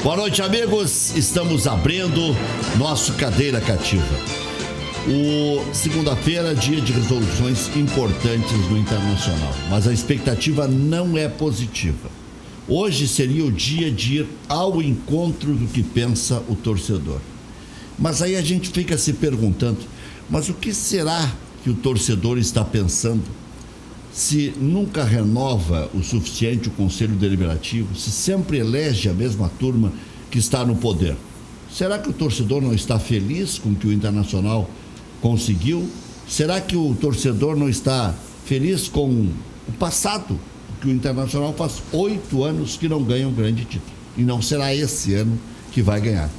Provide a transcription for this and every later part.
Boa noite, amigos. Estamos abrindo nosso Cadeira Cativa. Segunda-feira, dia de resoluções importantes no Internacional, mas a expectativa não é positiva. Hoje seria o dia de ir ao encontro do que pensa o torcedor. Mas aí a gente fica se perguntando, mas o que será que o torcedor está pensando? Se nunca renova o suficiente o Conselho Deliberativo, se sempre elege a mesma turma que está no poder, será que o torcedor não está feliz com o que o Internacional conseguiu? Será que o torcedor não está feliz com o passado? Que o Internacional faz 8 anos que não ganha um grande título. E não será esse ano que vai ganhar.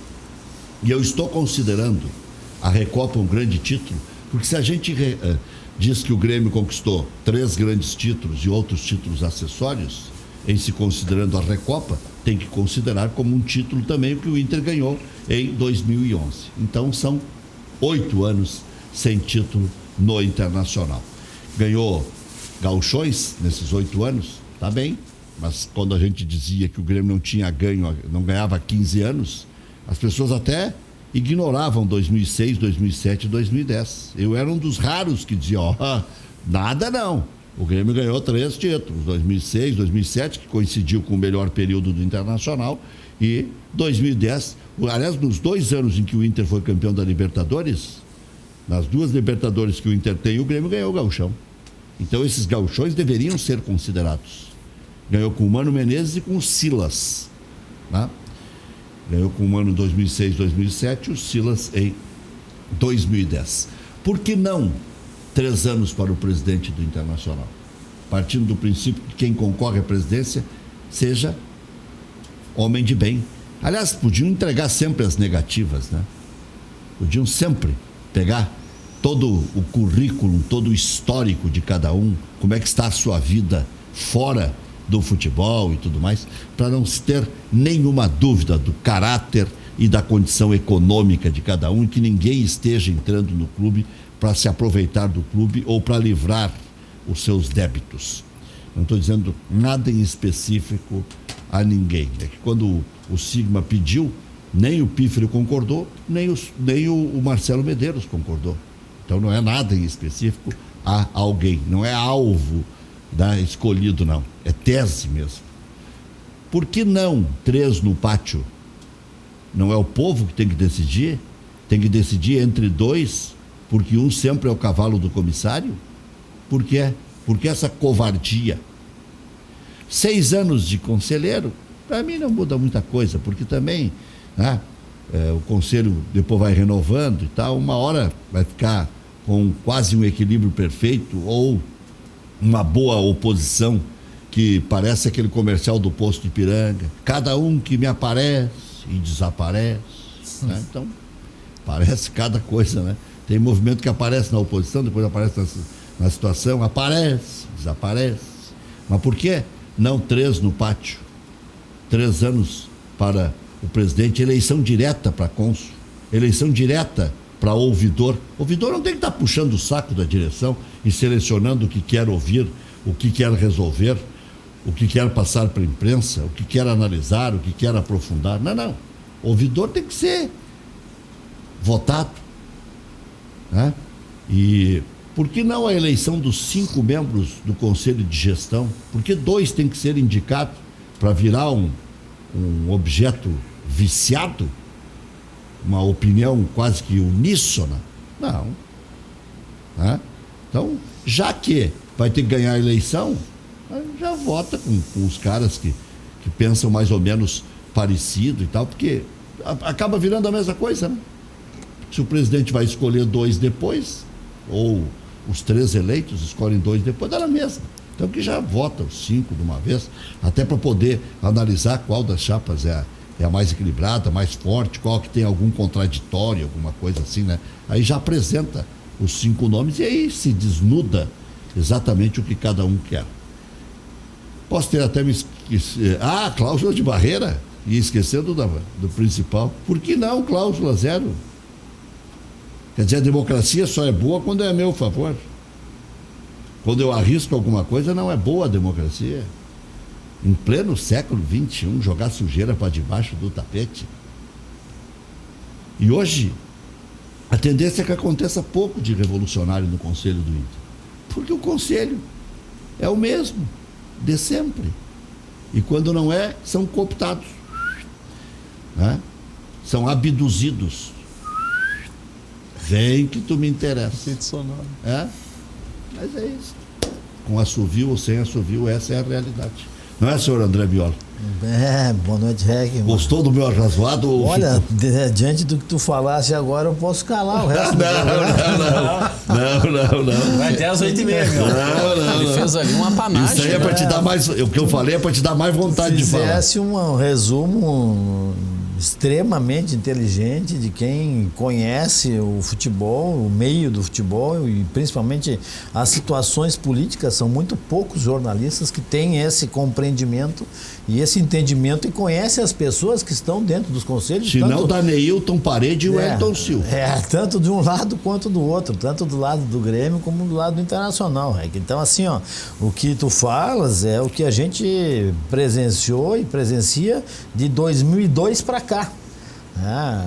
E eu estou considerando a Recopa um grande título, porque se a gente diz que o Grêmio conquistou 3 grandes títulos e outros títulos acessórios, em se considerando a Recopa, tem que considerar como um título também o que o Inter ganhou em 2011. Então são 8 anos sem título no Internacional. Ganhou gauchões nesses 8 anos, tá bem, mas quando a gente dizia que o Grêmio não tinha ganho, não ganhava há 15 anos, as pessoas até ignoravam 2006, 2007 e 2010. Eu era um dos raros que dizia, nada não. O Grêmio ganhou 3 títulos, 2006, 2007, que coincidiu com o melhor período do Internacional, e 2010, aliás, nos 2 anos em que o Inter foi campeão da Libertadores, nas 2 Libertadores que o Inter tem, o Grêmio ganhou o gauchão. Então esses gauchões deveriam ser considerados. Ganhou com o Mano Menezes e com o Silas, né? Ganhou com o Mano em 2006, 2007, o Silas em 2010. Por que não 3 anos para o presidente do Internacional? Partindo do princípio que quem concorre à presidência seja homem de bem. Aliás, podiam entregar sempre as negativas, né? Podiam sempre pegar todo o currículo, todo o histórico de cada um, como é que está a sua vida fora do futebol e tudo mais, para não se ter nenhuma dúvida do caráter e da condição econômica de cada um, e que ninguém esteja entrando no clube para se aproveitar do clube ou para livrar os seus débitos. Não estou dizendo nada em específico a ninguém. É que quando o Sigma pediu, nem o Pífero concordou, nem o Marcelo Medeiros concordou. Então não é nada em específico a alguém, não é alvo escolhido, não. É tese mesmo. Por que não 3 no pátio? Não é o povo que tem que decidir? Tem que decidir entre 2, porque um sempre é o cavalo do comissário? Por quê? Por que essa covardia? 6 anos de conselheiro, para mim não muda muita coisa, porque também, né, o conselho depois vai renovando e tal, uma hora vai ficar com quase um equilíbrio perfeito, ou uma boa oposição, que parece aquele comercial do posto de Ipiranga, cada um que me aparece e desaparece, né? Então parece cada coisa, né? Tem movimento que aparece na oposição, depois aparece na situação, aparece, desaparece. Mas por que não 3 no pátio? 3 anos para o presidente, eleição direta para cônsul, eleição direta para ouvidor. Ouvidor não tem que estar puxando o saco da direção e selecionando o que quer ouvir, o que quer resolver, o que quer passar para a imprensa, o que quer analisar, o que quer aprofundar. Não. Ouvidor tem que ser votado, né? E por que não a eleição dos 5 membros do Conselho de Gestão? Por que 2 tem que ser indicados para virar um objeto viciado? Uma opinião quase que uníssona? Não. Né? Então, já que vai ter que ganhar a eleição, já vota com os caras que pensam mais ou menos parecido e tal, porque acaba virando a mesma coisa, né? Se o presidente vai escolher 2 depois, ou os 3 eleitos escolhem 2 depois, dá na mesma. Então que já vota os 5 de uma vez, até para poder analisar qual das chapas é a mais equilibrada, mais forte, qual que tem algum contraditório, alguma coisa assim, né? Aí já apresenta os 5 nomes e aí se desnuda exatamente o que cada um quer. Posso ter até me esquecido. Cláusula de barreira, e esquecendo do principal. Por que não cláusula 0? Quer dizer, a democracia só é boa quando é a meu favor. Quando eu arrisco alguma coisa, não é boa a democracia. em pleno século XXI, jogar sujeira para debaixo do tapete. E hoje, a tendência é que aconteça pouco de revolucionário no Conselho do Inter. Porque o Conselho é o mesmo, de sempre. E quando não é, são cooptados. Né? São abduzidos. Vem que tu me interessa. Mas é isso. Com assovio ou sem assovio, essa é a realidade. Não é, senhor André Bioli? Boa noite, Reg. Gostou do meu arrazoado? Olha, diante do que tu falasse agora, eu posso calar o resto do programa. Não. Vai até às 8h30, meu. Ele fez ali uma panagem. Isso aí é para te dar mais. O que eu falei é para te dar mais vontade de falar. Fizesse um resumo extremamente inteligente de quem conhece o futebol, o meio do futebol e principalmente as situações políticas. São muito poucos jornalistas que têm esse compreendimento e esse entendimento e conhecem as pessoas que estão dentro dos conselhos. Se não, da Neilton Parede e o Wellington Silva. Tanto de um lado quanto do outro, tanto do lado do Grêmio como do lado do Internacional. Então, assim, o que tu falas é o que a gente presenciou e presencia de 2002 para cá.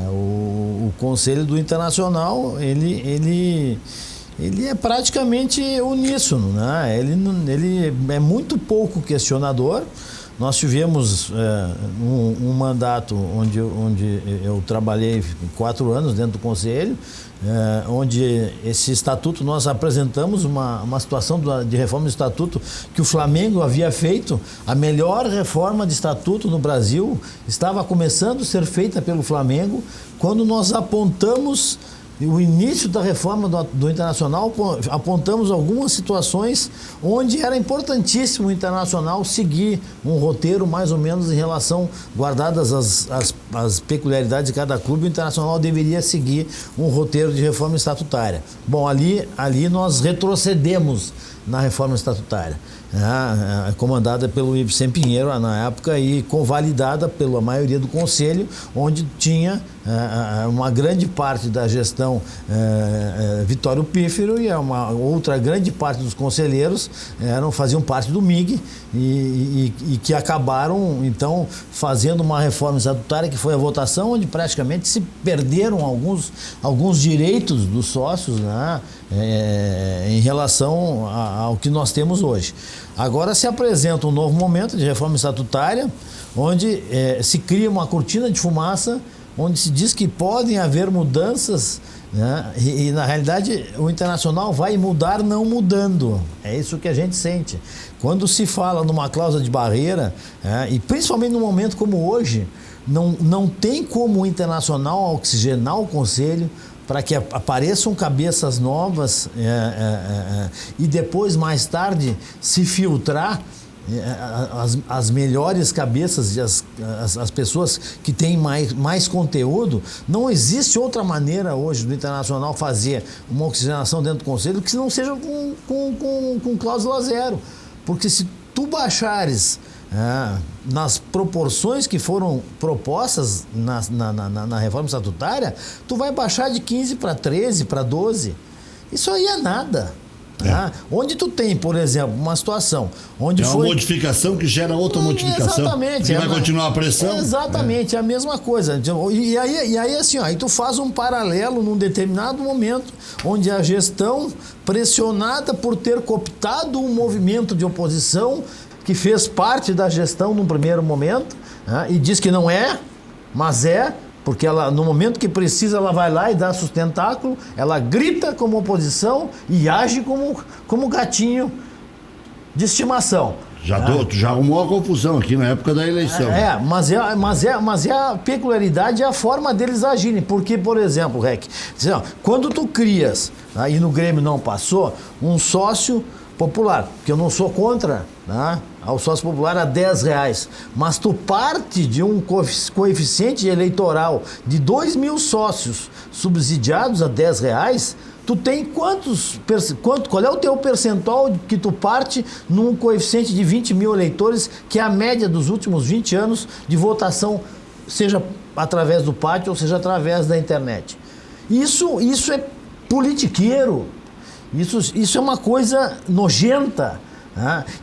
O Conselho do Internacional, ele é praticamente uníssono, né? Ele é muito pouco questionador. Nós tivemos um mandato onde eu trabalhei 4 anos dentro do Conselho, onde esse estatuto nós apresentamos uma situação de reforma do estatuto que o Flamengo havia feito. A melhor reforma de estatuto no Brasil estava começando a ser feita pelo Flamengo quando nós apontamos o início da reforma do Internacional. Apontamos algumas situações onde era importantíssimo o Internacional seguir um roteiro mais ou menos em relação, guardadas as peculiaridades de cada clube, o Internacional deveria seguir um roteiro de reforma estatutária. Bom, ali nós retrocedemos na reforma estatutária, comandada pelo Ibsen Pinheiro na época e convalidada pela maioria do Conselho, onde tinha uma grande parte da gestão Vitório Pífero e uma outra grande parte dos conselheiros faziam parte do MIG e que acabaram então fazendo uma reforma estatutária que foi a votação, onde praticamente se perderam alguns direitos dos sócios, né, em relação ao que nós temos hoje. Agora se apresenta um novo momento de reforma estatutária, onde se cria uma cortina de fumaça, onde se diz que podem haver mudanças, né? E na realidade o Internacional vai mudar não mudando. É isso que a gente sente. Quando se fala numa cláusula de barreira, e principalmente num momento como hoje, não tem como o Internacional oxigenar o Conselho para que apareçam cabeças novas e depois, mais tarde, se filtrar as melhores cabeças e as pessoas que têm mais conteúdo. Não existe outra maneira hoje do Internacional fazer uma oxigenação dentro do Conselho que não seja com cláusula zero. Porque se tu baixares nas proporções que foram propostas na reforma estatutária, tu vai baixar de 15 para 13, para 12. Isso aí é nada. Onde tu tem, por exemplo, uma situação onde uma modificação que gera outra modificação. Exatamente. E vai continuar a pressão. Exatamente, é a mesma coisa. E aí assim, aí tu faz um paralelo num determinado momento onde a gestão, pressionada por ter cooptado um movimento de oposição que fez parte da gestão num primeiro momento, e diz que não é, mas é, porque ela, no momento que precisa, ela vai lá e dá sustentáculo, ela grita como oposição e age como gatinho de estimação. Já arrumou a confusão aqui na época da eleição. Mas a peculiaridade é a forma deles agirem. Porque, por exemplo, Rec, quando tu crias, e no Grêmio não passou, um sócio popular, que eu não sou contra, ao sócio popular a R$10, mas tu parte de um coeficiente eleitoral de 2.000 sócios subsidiados a R$10, tu tem qual é o teu percentual que tu parte num coeficiente de 20.000 eleitores, que é a média dos últimos 20 anos de votação, seja através do pátio ou seja através da internet. Isso é politiqueiro. Isso é uma coisa nojenta,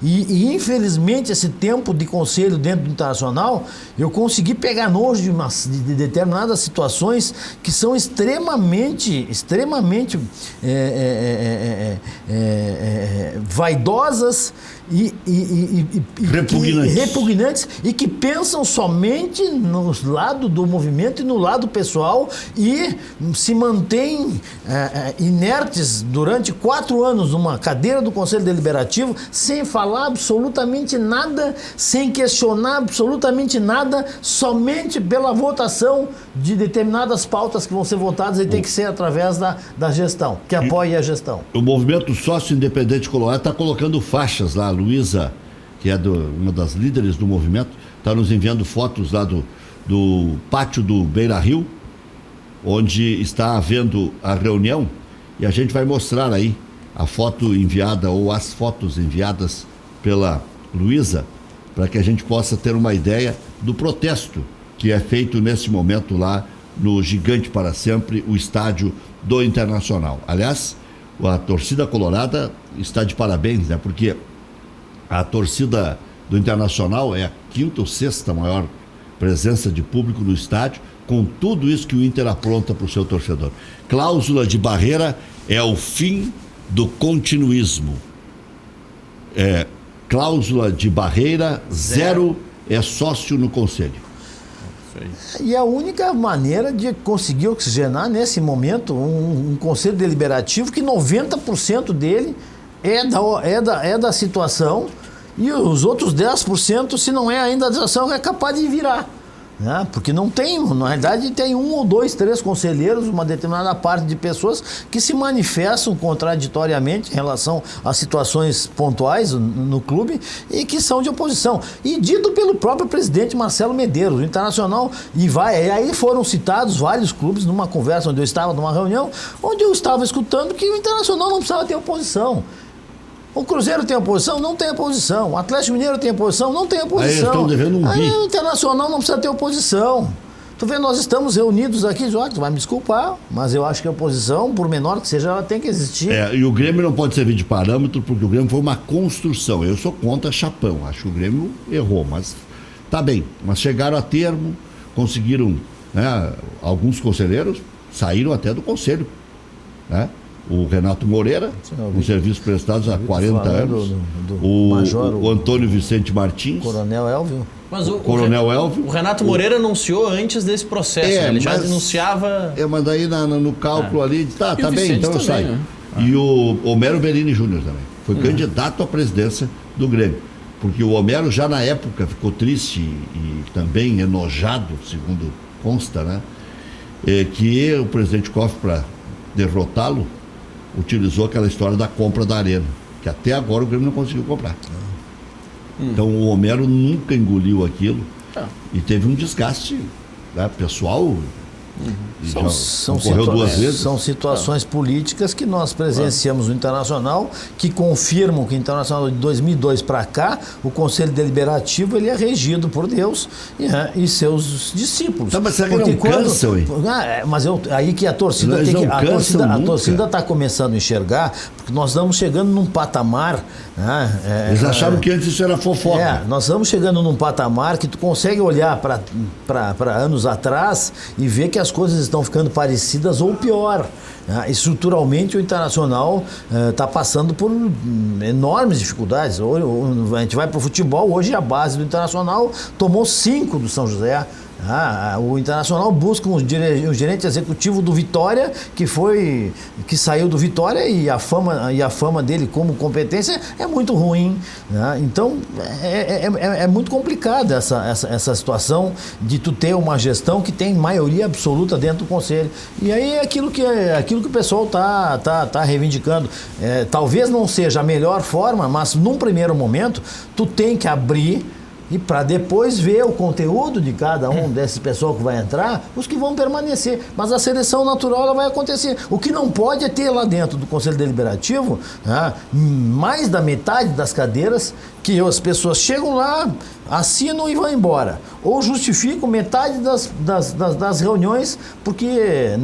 E infelizmente esse tempo de conselho dentro do Internacional, eu consegui pegar nojo de determinadas situações que são extremamente vaidosas e repugnantes e que pensam somente no lado do movimento e no lado pessoal e se mantêm inertes durante 4 anos numa cadeira do Conselho Deliberativo sem falar absolutamente nada, sem questionar absolutamente nada, somente pela votação de determinadas pautas que vão ser votadas e tem que ser através da gestão, que apoie a gestão. O movimento Sócio Independente Colorado está colocando faixas lá. A Luísa, que é uma das líderes do movimento, está nos enviando fotos lá do pátio do Beira Rio, onde está havendo a reunião, e a gente vai mostrar aí a foto enviada ou as fotos enviadas pela Luísa, para que a gente possa ter uma ideia do protesto que é feito nesse momento lá no Gigante para Sempre, o estádio do Internacional. Aliás, a torcida colorada está de parabéns, né? Porque a torcida do Internacional é a 5ª ou 6ª maior presença de público no estádio, com tudo isso que o Inter apronta para o seu torcedor. Cláusula de barreira é o fim do continuismo. Cláusula de barreira, 0 é sócio no conselho. E a única maneira de conseguir oxigenar nesse momento um conselho deliberativo que 90% dele é da situação e os outros 10%, se não é ainda da situação, é capaz de virar. Porque não tem, na realidade tem 1 ou 2, 3 conselheiros, uma determinada parte de pessoas que se manifestam contraditoriamente em relação a situações pontuais no clube e que são de oposição. E dito pelo próprio presidente Marcelo Medeiros, o Internacional, e aí foram citados vários clubes numa conversa onde eu estava, numa reunião, onde eu estava escutando que o Internacional não precisava ter oposição. O Cruzeiro tem oposição? Não tem oposição. O Atlético Mineiro tem oposição? Não tem oposição. Aí eles estão devendo um bi. O Internacional não precisa ter oposição. Tu vê, nós estamos reunidos aqui, tu vai me desculpar, mas eu acho que a oposição, por menor que seja, ela tem que existir. E o Grêmio não pode servir de parâmetro, porque o Grêmio foi uma construção. Eu sou contra chapão, acho que o Grêmio errou, mas tá bem. Mas chegaram a termo, conseguiram, né, alguns conselheiros saíram até do conselho, né? O Renato Moreira, com serviços prestados há 40 anos. O Antônio Vicente Martins. Coronel Elvio. Mas Coronel Elvio. O Renato Moreira anunciou antes desse processo, né? Ele já denunciava. Mas daí no cálculo ali, tá bem, então eu saio. Né? E o Homero Berini Júnior também. Foi candidato à presidência do Grêmio. Porque o Homero já na época ficou triste e também enojado, segundo consta, né? Que o presidente Koff, para derrotá-lo, utilizou aquela história da compra da Arena, que até agora o Grêmio não conseguiu comprar. Então o Homero nunca engoliu aquilo e teve um desgaste, né, pessoal. São situações políticas que nós presenciamos no Internacional, que confirmam que o Internacional de 2002 para cá, o Conselho Deliberativo ele é regido por Deus e seus discípulos. Mas será que não cansam, hein? Aí que a torcida tem que... A torcida está começando a enxergar, porque nós estamos chegando num patamar... Eles acharam que antes isso era fofoca. Nós estamos chegando num patamar que tu consegue olhar para anos atrás e ver que as coisas estão ficando parecidas ou pior. Estruturalmente o Internacional está passando por enormes dificuldades. A gente vai para o futebol, hoje a base do Internacional tomou 5 do São José. O Internacional busca um gerente executivo do Vitória, que saiu do Vitória, e a fama dele como competência é muito ruim, né? Então é muito complicada essa situação de tu ter uma gestão que tem maioria absoluta dentro do conselho. E aí é aquilo que o pessoal tá reivindicando. Talvez não seja a melhor forma, mas num primeiro momento tu tem que abrir e para depois ver o conteúdo de cada um desse pessoal que vai entrar, os que vão permanecer. Mas a seleção natural ela vai acontecer. O que não pode é ter lá dentro do Conselho Deliberativo, né, mais da metade das cadeiras que as pessoas chegam lá, assinam e vão embora. Ou justificam metade das reuniões porque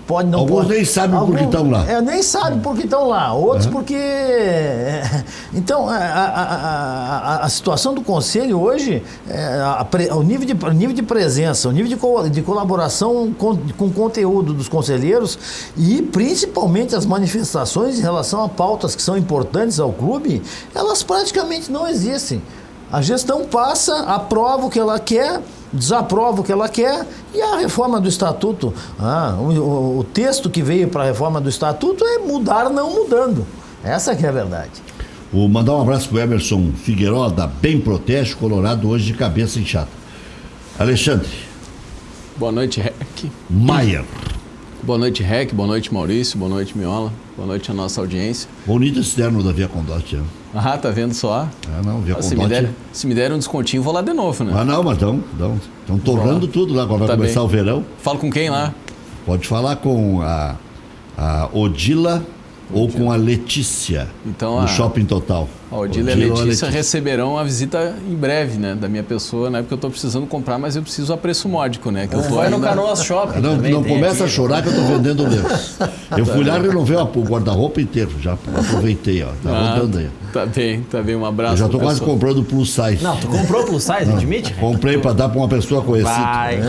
pode, não Alguns pode. nem sabem por que estão lá. Nem sabem por que estão lá. Outros porque... Então, a situação do Conselho hoje, o nível de presença, o nível de colaboração com conteúdo dos conselheiros e principalmente as manifestações em relação a pautas que são importantes ao clube, elas praticamente não existem. A gestão passa, aprova o que ela quer, desaprova o que ela quer, e a reforma do Estatuto, o texto que veio para a reforma do Estatuto é mudar não mudando. Essa que é a verdade. Vou mandar um abraço para o Emerson Figueiró, da Bem Protege, Colorado, hoje de cabeça inchada. Alexandre. Boa noite, Rec. Maier. Boa noite, Rec. Boa noite, Maurício. Boa noite, Miola. Boa noite à nossa audiência. Bonito esse terno da Via Condote, né? Tá vendo só? Não, Via Se me der um descontinho, vou lá de novo, né? Não, mas estão torrando tudo lá, agora vai começar o verão. Falo com quem lá? Pode falar com a Odila ou com a Letícia, então, do Shopping Total. A Odila e a Letícia receberão a visita em breve, né? Da minha pessoa, né? Porque eu estou precisando comprar, mas eu preciso a preço módico, né? Que eu tô vai ainda... no Canoas Shopping. Não começa a chorar que eu estou vendendo livros. Eu fui lá e renovei o guarda-roupa inteiro, já aproveitei, ó. Tá rodando aí. Tá bem, um abraço. Eu já estou quase comprando plus size. Não, tu comprou plus size, admite? Comprei para dar para uma pessoa conhecida. Vai.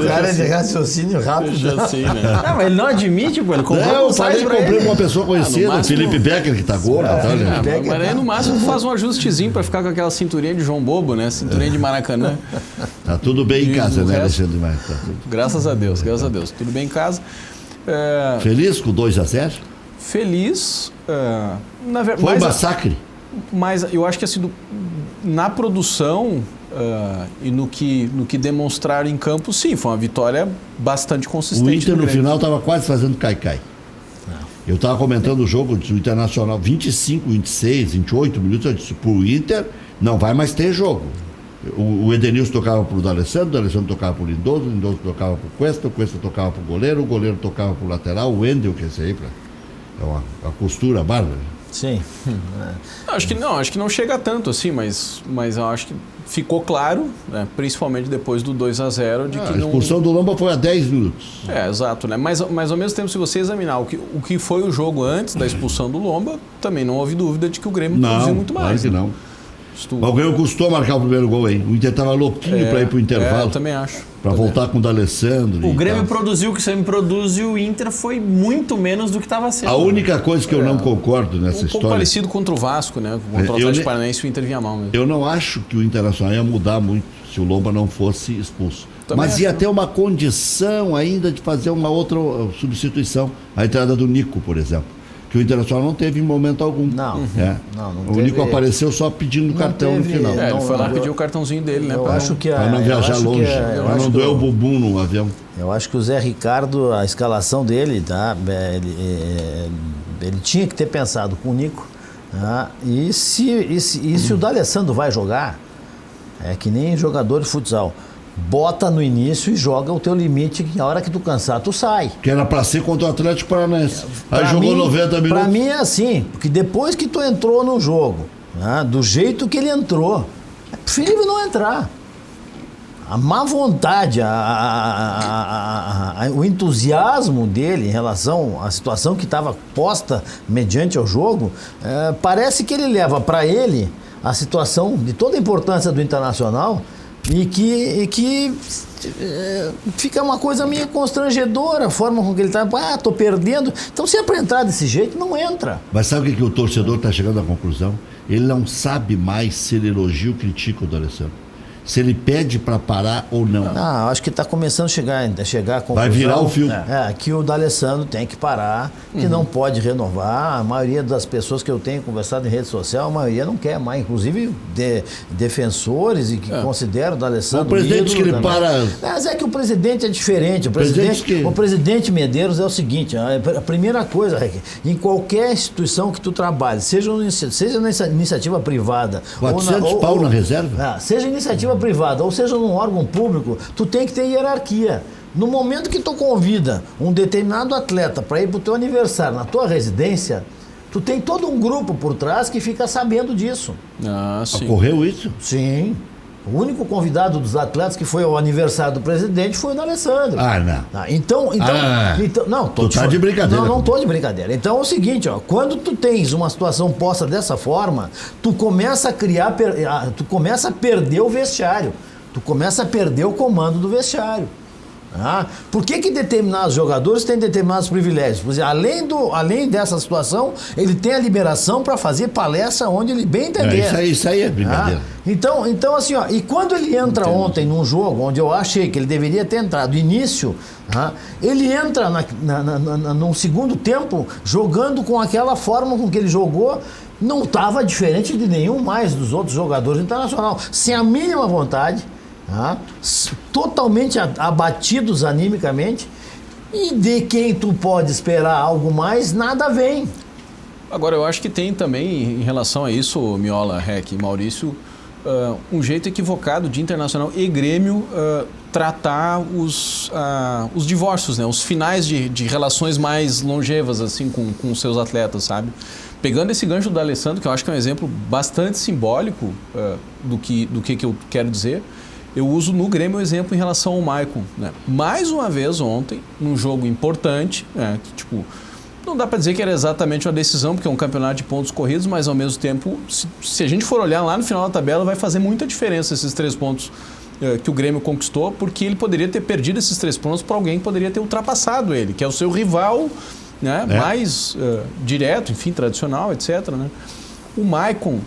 O cara é de raciocínio rápido. Já assim, né? Não, mas ele não admite, pô. Ele comprou Eu plus falei size que pra comprei ele. pra uma pessoa conhecida, máximo- o Felipe Becker, que tá gordo. Mas aí no máximo tu faz um ajustezinho para ficar com aquela cinturinha de João Bobo, né? Cinturinha de Maracanã. Tá tudo bem em casa, o né, resto- Alexandre Maia? Tá tudo... Graças a Deus. Tudo bem em casa. Feliz com 2-0? Feliz. Na verdade, Foi um massacre? mas eu acho que assim, na produção e no que demonstraram em campo, sim, foi uma vitória bastante consistente. O Inter do no Grêmio. final estava quase fazendo cai-cai. Eu estava comentando o jogo do Internacional, 25, 26, 28 minutos, eu disse, pro Inter não vai mais ter jogo. O Edenilson tocava pro D'Alessandro, o D'Alessandro tocava pro Lindoso, o Lindoso tocava pro Cuesta, o Cuesta tocava pro goleiro, o goleiro tocava pro lateral, o Wendel, que é esse aí, é uma costura bárbara. Sim. Acho que não chega tanto assim, mas eu acho que ficou claro, né, principalmente depois do 2-0, de que A expulsão do Lomba foi a 10 minutos. Exato, né? Mas ao mesmo tempo, se você examinar o que foi o jogo antes da expulsão do Lomba, também não houve dúvida de que o Grêmio produziu muito claro mais. que né? não. Mas o Grêmio custou marcar o primeiro gol, hein? O Inter estava louquinho para ir pro intervalo. Eu também acho. Para voltar com o D'Alessandro. O Grêmio produziu o que sempre produz e o Inter foi muito menos do que estava sendo. A única coisa que eu não concordo nessa pouco história... parecido contra o Vasco, né? Contra o Atlético Paranaense, o Inter vinha mal mesmo. Eu não acho que o Internacional ia mudar muito se o Lomba não fosse expulso. Também Mas acho, ia né? ter uma condição ainda de fazer uma outra substituição. A entrada do Nico, por exemplo. Que o Internacional não teve em momento algum. Não. Não O teve. Nico apareceu só pedindo cartão no teve. final. Ele foi lá eu- pedir o cartãozinho dele, né? Eu acho que Para não viajar longe. Para não doer o bumbum no avião. Eu acho que o Zé Ricardo, a escalação dele, tá? Ele tinha que ter pensado com o Nico. Tá? E se o D'Alessandro vai jogar, é que nem jogador de futsal. Bota no início e joga o teu limite, que a hora que tu cansar, tu sai. Que era para ser contra o Atlético Paranaense. Aí Pra jogou mim- 90 minutos. Pra mim é assim, porque depois que tu entrou no jogo, né, do jeito que ele entrou, é preferível não entrar. A má vontade, o entusiasmo dele em relação à situação que estava posta mediante ao jogo, parece que ele leva para ele a situação de toda a importância do Internacional e que fica uma coisa meio constrangedora a forma com que ele está. Tô perdendo. Então, se é para entrar desse jeito, não entra. Mas sabe o que o torcedor está chegando à conclusão? Ele não sabe mais se ele elogia ou critica o D'Alessandro. Se ele pede para parar ou não. Ah, acho que está começando a chegar à conclusão. Vai virar o filme. Que o D'Alessandro tem que parar, que não pode renovar. A maioria das pessoas que eu tenho conversado em rede social, a maioria não quer mais. Inclusive defensores e que consideram o D'Alessandro O presidente ídolo que ele também. para... Mas é que o presidente é diferente. O Presidente presidente Medeiros é o seguinte: a primeira coisa, Rec, em qualquer instituição que tu trabalhe, seja na iniciativa privada, 400 pau na reserva? seja iniciativa privada ou seja num órgão público, tu tem que ter hierarquia. No momento que tu convida um determinado atleta para ir pro teu aniversário na tua residência, tu tem todo um grupo por trás que fica sabendo disso. Sim. Ocorreu isso? Sim. O único convidado dos atletas que foi ao aniversário do presidente foi o D'Alessandro. Não. Então, não, tu tá de brincadeira. Não tô de brincadeira. Então é o seguinte, ó, quando tu tens uma situação posta dessa forma, tu começa a criar, tu começa a perder o vestiário, tu começa a perder o comando do vestiário. Por que determinados jogadores têm determinados privilégios? Por exemplo, além dessa situação, ele tem a liberação para fazer palestra onde ele bem entender. Isso aí é brincadeira. Então assim, ó, e quando ele entra ontem num jogo onde eu achei que ele deveria ter entrado início, ele entra num segundo tempo jogando com aquela forma com que ele jogou. Não estava diferente de nenhum mais dos outros jogadores internacionais, sem a mínima vontade. Totalmente abatidos animicamente, e de quem tu pode esperar algo mais, nada vem. Agora, eu acho que tem também, em relação a isso, Miola, Rec e Maurício, um jeito equivocado de Internacional e Grêmio tratar os divórcios, né? Os finais de relações mais longevas assim, com os seus atletas, sabe? Pegando esse gancho do D'Alessandro, que eu acho que é um exemplo bastante simbólico do que eu quero dizer, eu uso no Grêmio o exemplo em relação ao Maicon, né? Mais uma vez ontem, num jogo importante, que tipo, não dá para dizer que era exatamente uma decisão, porque é um campeonato de pontos corridos, mas ao mesmo tempo, se a gente for olhar lá no final da tabela, vai fazer muita diferença esses 3 pontos que o Grêmio conquistou, porque ele poderia ter perdido esses 3 pontos para alguém que poderia ter ultrapassado ele, que é o seu rival, né? Mais direto, enfim, tradicional, etc. Né? O Maicon...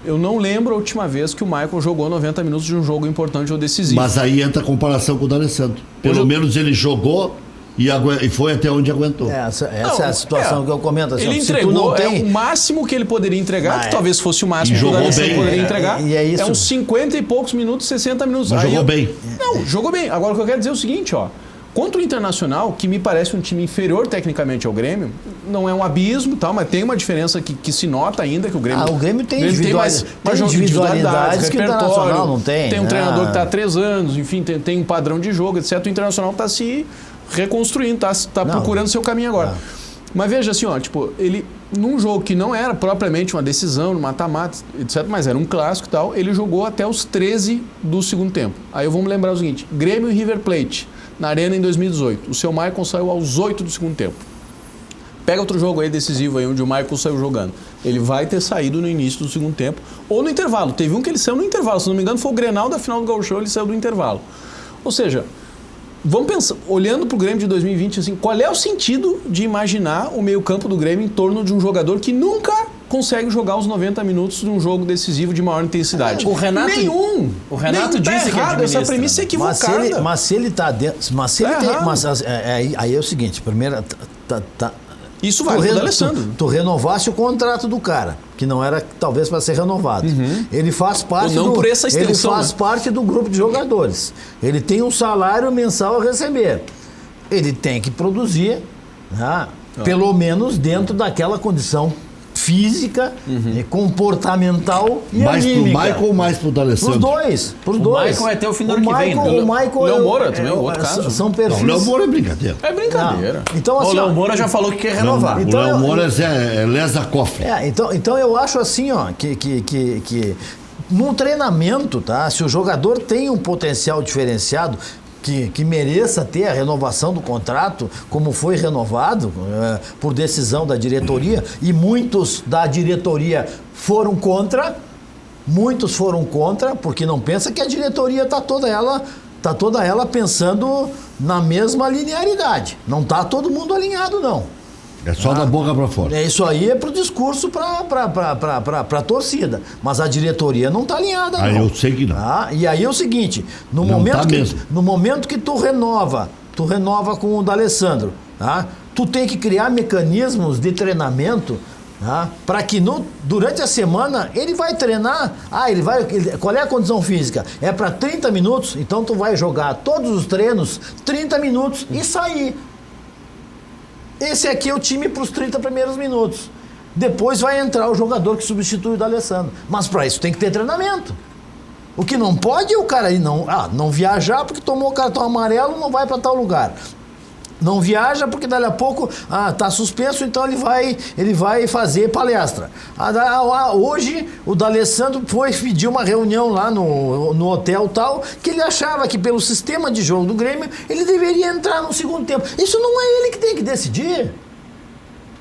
eu não lembro a última vez que o Maicon jogou 90 minutos de um jogo importante ou decisivo. Mas aí entra a comparação com o D'Alessandro. Pelo menos ele jogou e foi até onde aguentou. Essa é a situação que eu comento. Assim, ele entregou o máximo que ele poderia entregar, que talvez fosse o máximo que o D'Alessandro poderia entregar. É uns 50 e poucos minutos, 60 minutos. Mas jogou bem. Não, jogou bem. Agora o que eu quero dizer é o seguinte, ó. Contra o Internacional, que me parece um time inferior tecnicamente ao Grêmio, não é um abismo, tal, mas tem uma diferença que se nota ainda, que o Grêmio... o Grêmio tem individualidades que o Internacional não tem. Tem um treinador que está há 3 anos, enfim, tem um padrão de jogo, etc. O Internacional está se reconstruindo, está procurando seu caminho agora. Mas veja assim, ó, tipo, ele, num jogo que não era propriamente uma decisão, no mata-mata, etc., mas era um clássico e tal, ele jogou até os 13 do segundo tempo. Aí vamos lembrar o seguinte, Grêmio e River Plate, na Arena em 2018. O seu Maicon saiu aos 8 do segundo tempo. Pega outro jogo aí decisivo aí, onde o Maicon saiu jogando. Ele vai ter saído no início do segundo tempo ou no intervalo. Teve um que ele saiu no intervalo, se não me engano foi o Grenal da final do Gauchão, ele saiu do intervalo. Ou seja, vamos pensar, olhando para o Grêmio de 2020, assim, qual é o sentido de imaginar o meio-campo do Grêmio em torno de um jogador que nunca consegue jogar os 90 minutos de um jogo decisivo de maior intensidade? O Renato disse que errado, essa premissa é equivocada. Mas se ele está dentro, aí é o seguinte, primeiro isso vale pro D'Alessandro. Tu renovasse o contrato do cara, que não era talvez para ser renovado. Ele faz parte por essa extensão, ele faz parte do grupo de jogadores. Ele tem um salário mensal a receber. Ele tem que produzir, pelo menos dentro daquela condição física, comportamental e mais anímica. Mais pro Maicon ou mais pro D'Alessandro? Pros dois. O Maicon vai ter o fim do ano que vem. O Maicon Léo Moura também, outro caso. São perfis... Não, o Léo Moura é brincadeira. É brincadeira. Então, assim, o Léo Moura já falou que quer renovar. O Léo Moura é lesa cofre. Então eu acho assim, ó, que num treinamento, tá? Se o jogador tem um potencial diferenciado, que mereça ter a renovação do contrato, como foi renovado por decisão da diretoria, e muitos da diretoria foram contra, porque não pensa que a diretoria está toda ela pensando na mesma linearidade. Não está todo mundo alinhado, não. É só da boca para fora. Isso aí é pro discurso para torcida. Mas a diretoria não está alinhada, não. Eu sei que não. E aí é o seguinte, no momento que tu renova com o D'Alessandro, tu tem que criar mecanismos de treinamento para que durante a semana ele vai treinar. Qual é a condição física? É para 30 minutos, então tu vai jogar todos os treinos 30 minutos e sair. Esse aqui é o time para os 30 primeiros minutos. Depois vai entrar o jogador que substitui o D'Alessandro. Mas para isso tem que ter treinamento. O que não pode é o cara aí não viajar porque tomou o cartão amarelo, não vai para tal lugar. Não viaja porque dali a pouco tá suspenso, então ele vai fazer palestra. Hoje o D'Alessandro foi pedir uma reunião lá no hotel tal, que ele achava que pelo sistema de jogo do Grêmio ele deveria entrar no segundo tempo. Isso não é ele que tem que decidir.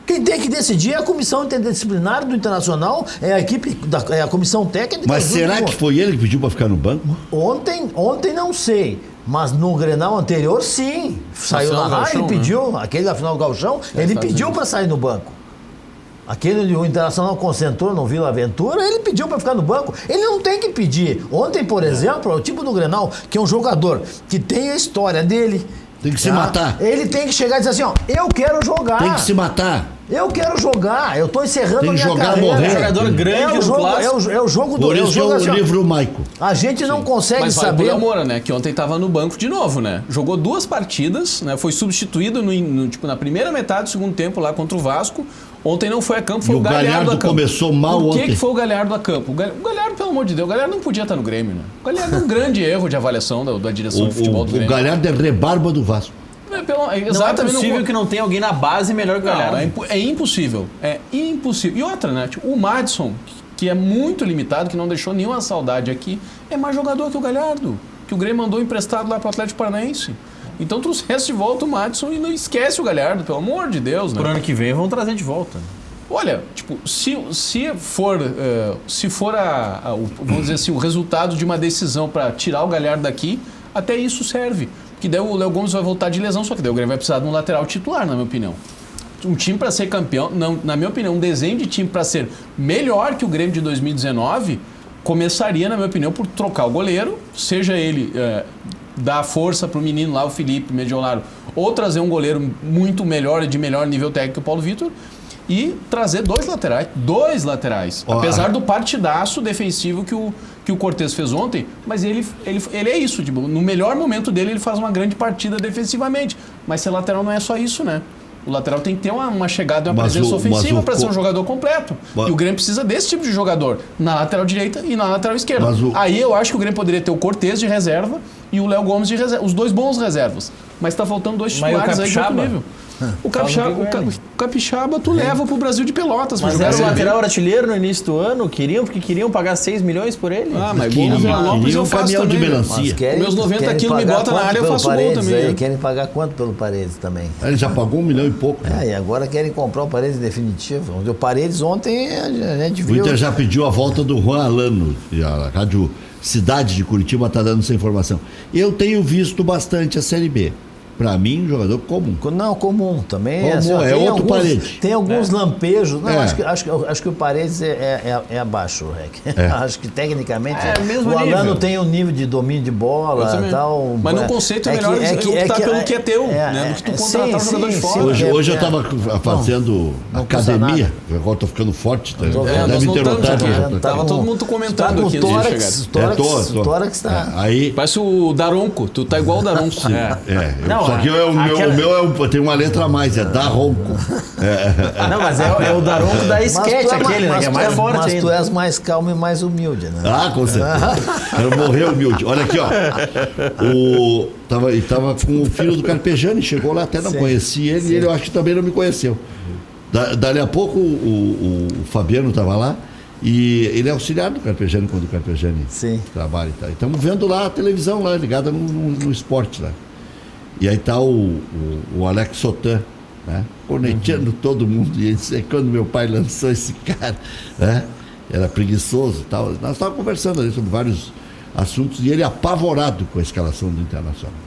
Quem tem que decidir é a comissão interdisciplinar do Internacional, é a equipe, é a comissão técnica. Mas será que foi ele que pediu para ficar no banco? Ontem não sei. Mas no Grenal anterior, sim. Saiu na rádio, ele pediu, né? Aquele da final do Gauchão, ele pediu para sair no banco. Aquele o Internacional concentrou no Vila Aventura, ele pediu para ficar no banco. Ele não tem que pedir. Ontem, por exemplo, o tipo do Grenal, que é um jogador que tem a história dele. Tem que se matar. Ele tem que chegar e dizer assim, ó, eu quero jogar. Tem que se matar. Eu quero jogar, eu tô encerrando tem a minha jogar, carreira. Morrer. É um jogador grande no clássico. É o jogo do... Por isso é o livro Maico. A gente não consegue Mas vai saber... pro Léo Moura, né? Que ontem estava no banco de novo, né? Jogou 2 partidas, né? Foi substituído na primeira metade do segundo tempo lá contra o Vasco. Ontem não foi a campo, foi o Galhardo a campo. Começou mal ontem. Por que foi o Galhardo a campo? O Galhardo, pelo amor de Deus, o Galhardo não podia estar no Grêmio, né? O Galhardo é um grande erro de avaliação da direção de futebol do Grêmio. O Galhardo é rebarba do Vasco. Exatamente, não é possível que não tenha alguém na base melhor que o Galhardo. É impossível. É impossível. E outra, né? O Madison, que é muito limitado, que não deixou nenhuma saudade aqui, é mais jogador que o Galhardo, que o Grêmio mandou emprestado lá pro Atlético Paranaense. Então trouxesse de volta o Madison e não esquece o Galhardo, pelo amor de Deus, né? Pro ano que vem vão trazer de volta. Olha, tipo, se for vamos dizer assim, o resultado de uma decisão para tirar o Galhardo daqui, até isso serve. Que daí o Léo Gomes vai voltar de lesão, só que daí o Grêmio vai precisar de um lateral titular, na minha opinião. Um time para ser campeão, não, na minha opinião, um desenho de time para ser melhor que o Grêmio de 2019 começaria, na minha opinião, por trocar o goleiro, seja ele dar força pro menino lá, o Felipe Mediolaro, ou trazer um goleiro muito melhor e de melhor nível técnico que o Paulo Vitor, e trazer 2 laterais. Apesar do partidaço defensivo que o Cortez fez ontem, mas ele é isso, tipo, no melhor momento dele ele faz uma grande partida defensivamente, mas ser lateral não é só isso, né? O lateral tem que ter uma chegada e uma presença ofensiva para ser um jogador completo. E o Grêmio precisa desse tipo de jogador na lateral direita e na lateral esquerda. Aí eu acho que o Grêmio poderia ter o Cortez de reserva e o Léo Gomes de reserva, os 2 bons reservas. Mas está faltando 2 titulares aí de outro nível. O Capixaba tu leva pro Brasil de Pelotas. Mas era o lateral artilheiro no início do ano, porque queriam pagar 6 milhões por ele. Mas gol no Vila Lopes eu faço caminhão também. de melancia. Meus 90 quilos me bota na área, eu faço gol também. Querem pagar quanto pelo Paredes também? Ele já pagou 1 milhão e pouco. Né? E agora querem comprar o Paredes definitivo. O Paredes ontem a gente viu... O Inter já pediu a volta do Juan Alano, a Rádio Cidade de Curitiba está dando essa informação. Eu tenho visto bastante a Série B. Para mim, um jogador comum. Não, comum também. Comum, assim, é outro Paredes. Tem alguns lampejos. Não, acho que o Paredes é abaixo, Rec. Acho que tecnicamente o Alano tem um nível de domínio de bola e tal. Mas no conceito é melhor optar pelo que é teu, né? Do que tu contratar um jogador de fora. Hoje eu estava fazendo academia, agora estou ficando forte. Deve ter notado. Estava todo mundo comentando aqui. Tórax está. Parece o Daronco. Tu tá igual o Daronco. Só que o meu tem uma letra a mais, é Daronco. Não, mas é o Daronco da esquete aquele, né? Que é mais forte ainda. Mas tu és mais calmo e mais humilde, né? Com certeza. Quero morrer humilde. Olha aqui, ó. Tava com o filho do Carpegiani, chegou lá, até não conhecia ele, e ele eu acho que também não me conheceu. Dali a pouco o Fabiano estava lá, e ele é auxiliar do Carpegiani quando o Carpegiani trabalha e tal. Estamos vendo lá a televisão lá, ligada no esporte lá. E aí tá o Alex Sotan, né? Corneteando todo mundo. E ele disse, quando meu pai lançou esse cara, né? Era preguiçoso e tal. Nós estávamos conversando ali sobre vários assuntos e ele apavorado com a escalação do Internacional.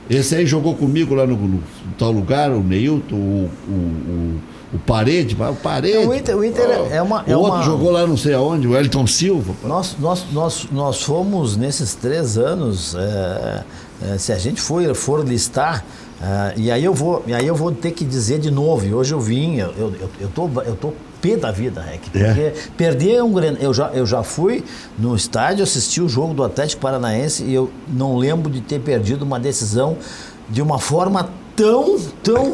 Esse aí jogou comigo lá no tal lugar, o Neilton, o Parede, o Parede. O Inter é uma... O outro jogou lá não sei aonde, o Elton Silva. Nós fomos nesses 3 anos... se a gente for listar, e aí eu vou ter que dizer de novo, e hoje eu vim, eu tô pé da vida, Rec, porque perder um grande... Eu já fui no estádio, assisti o jogo do Atlético Paranaense e eu não lembro de ter perdido uma decisão de uma forma tão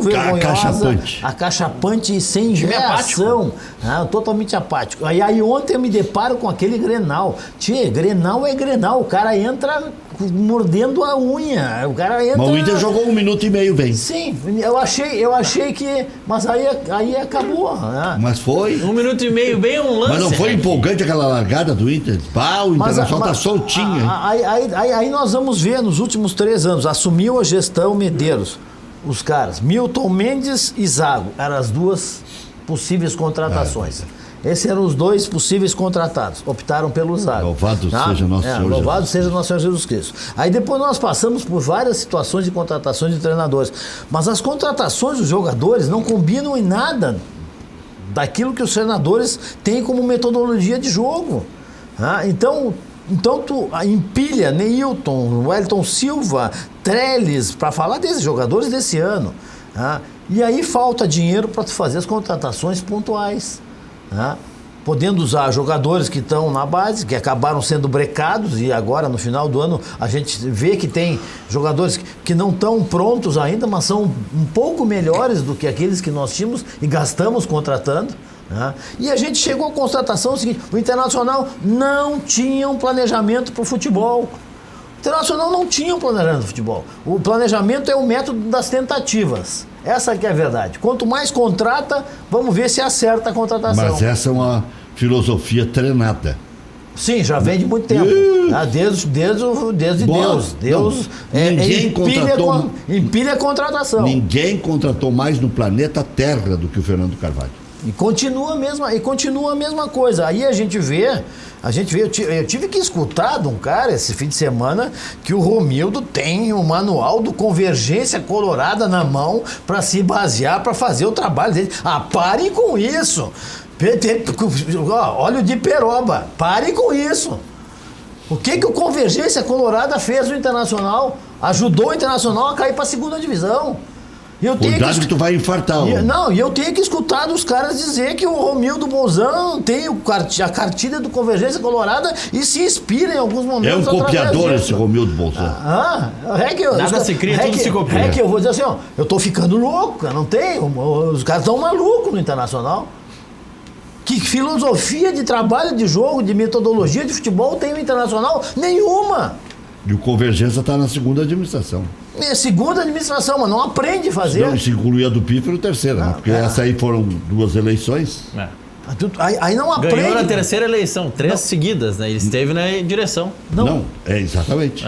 vergonhosa, Acachapante. acachapante e sem Time reação, totalmente apático. Aí ontem eu me deparo com aquele Grenal. Grenal é Grenal, o cara entra mordendo a unha, o cara entra... Mas o Inter jogou 1 minuto e meio bem. Sim, eu achei que... Mas aí acabou. Né? Mas foi. 1 minuto e meio, bem um lance. Mas não foi empolgante aquela largada do Inter? O Internacional tá soltinho. Hein? Aí nós vamos ver, nos últimos 3 anos, assumiu a gestão Medeiros. Os caras, Milton Mendes e Zago, eram as 2 possíveis contratações. Esses eram os 2 possíveis contratados. Optaram pelo Zago. Louvado seja nosso Senhor Louvado Jesus. seja nosso Senhor Jesus Cristo. Aí depois nós passamos por várias situações de contratações de treinadores. Mas as contratações dos jogadores não combinam em nada daquilo que os treinadores têm como metodologia de jogo. Então tu empilha Neilton, Wellington Silva, Trellis, para falar desses jogadores desse ano. E aí falta dinheiro para tu fazer as contratações pontuais. Podendo usar jogadores que estão na base, que acabaram sendo brecados, e agora no final do ano a gente vê que tem jogadores que não estão prontos ainda, mas são um pouco melhores do que aqueles que nós tínhamos e gastamos contratando. E a gente chegou à constatação seguinte: o Internacional não tinha um planejamento para o futebol. O Internacional não tinha um planejamento para o futebol. O planejamento é o método das tentativas. Essa que é a verdade. Quanto mais contrata, vamos ver se acerta a contratação. Mas essa é uma filosofia treinada. Sim, já vem de muito tempo. Desde Deus. Deus empilha a contratação. Ninguém contratou mais no planeta Terra do que o Fernando Carvalho. E continua a mesma coisa. Aí a gente vê, eu tive que escutar de um cara esse fim de semana que o Romildo tem o manual do Convergência Colorada na mão para se basear, para fazer o trabalho dele. Parem com isso. Óleo de peroba, parem com isso. O que o Convergência Colorada fez no Internacional? Ajudou o Internacional a cair para a 2ª divisão. Cuidado que tu vai infartar. E eu tenho que escutar dos caras dizer que o Romildo Bolzano tem a cartilha do Convergência Colorada e se inspira em alguns momentos. É um copiador esse Romildo Bolzano. Nada se cria, tudo se copia. Eu vou dizer assim, eu tô ficando louco, cara, não tem. Os caras estão malucos no Internacional. Que filosofia de trabalho, de jogo, de metodologia de futebol tem o Internacional? Nenhuma. E o Convergência está na 2ª administração. É 2ª administração, mas não aprende a fazer. Não, se incluir a do Pífero, 3ª, né? Porque essa aí foram 2 eleições. Aí não aprende. Ganhou na 3ª eleição, 3 seguidas, né? Ele esteve na direção. Não, exatamente.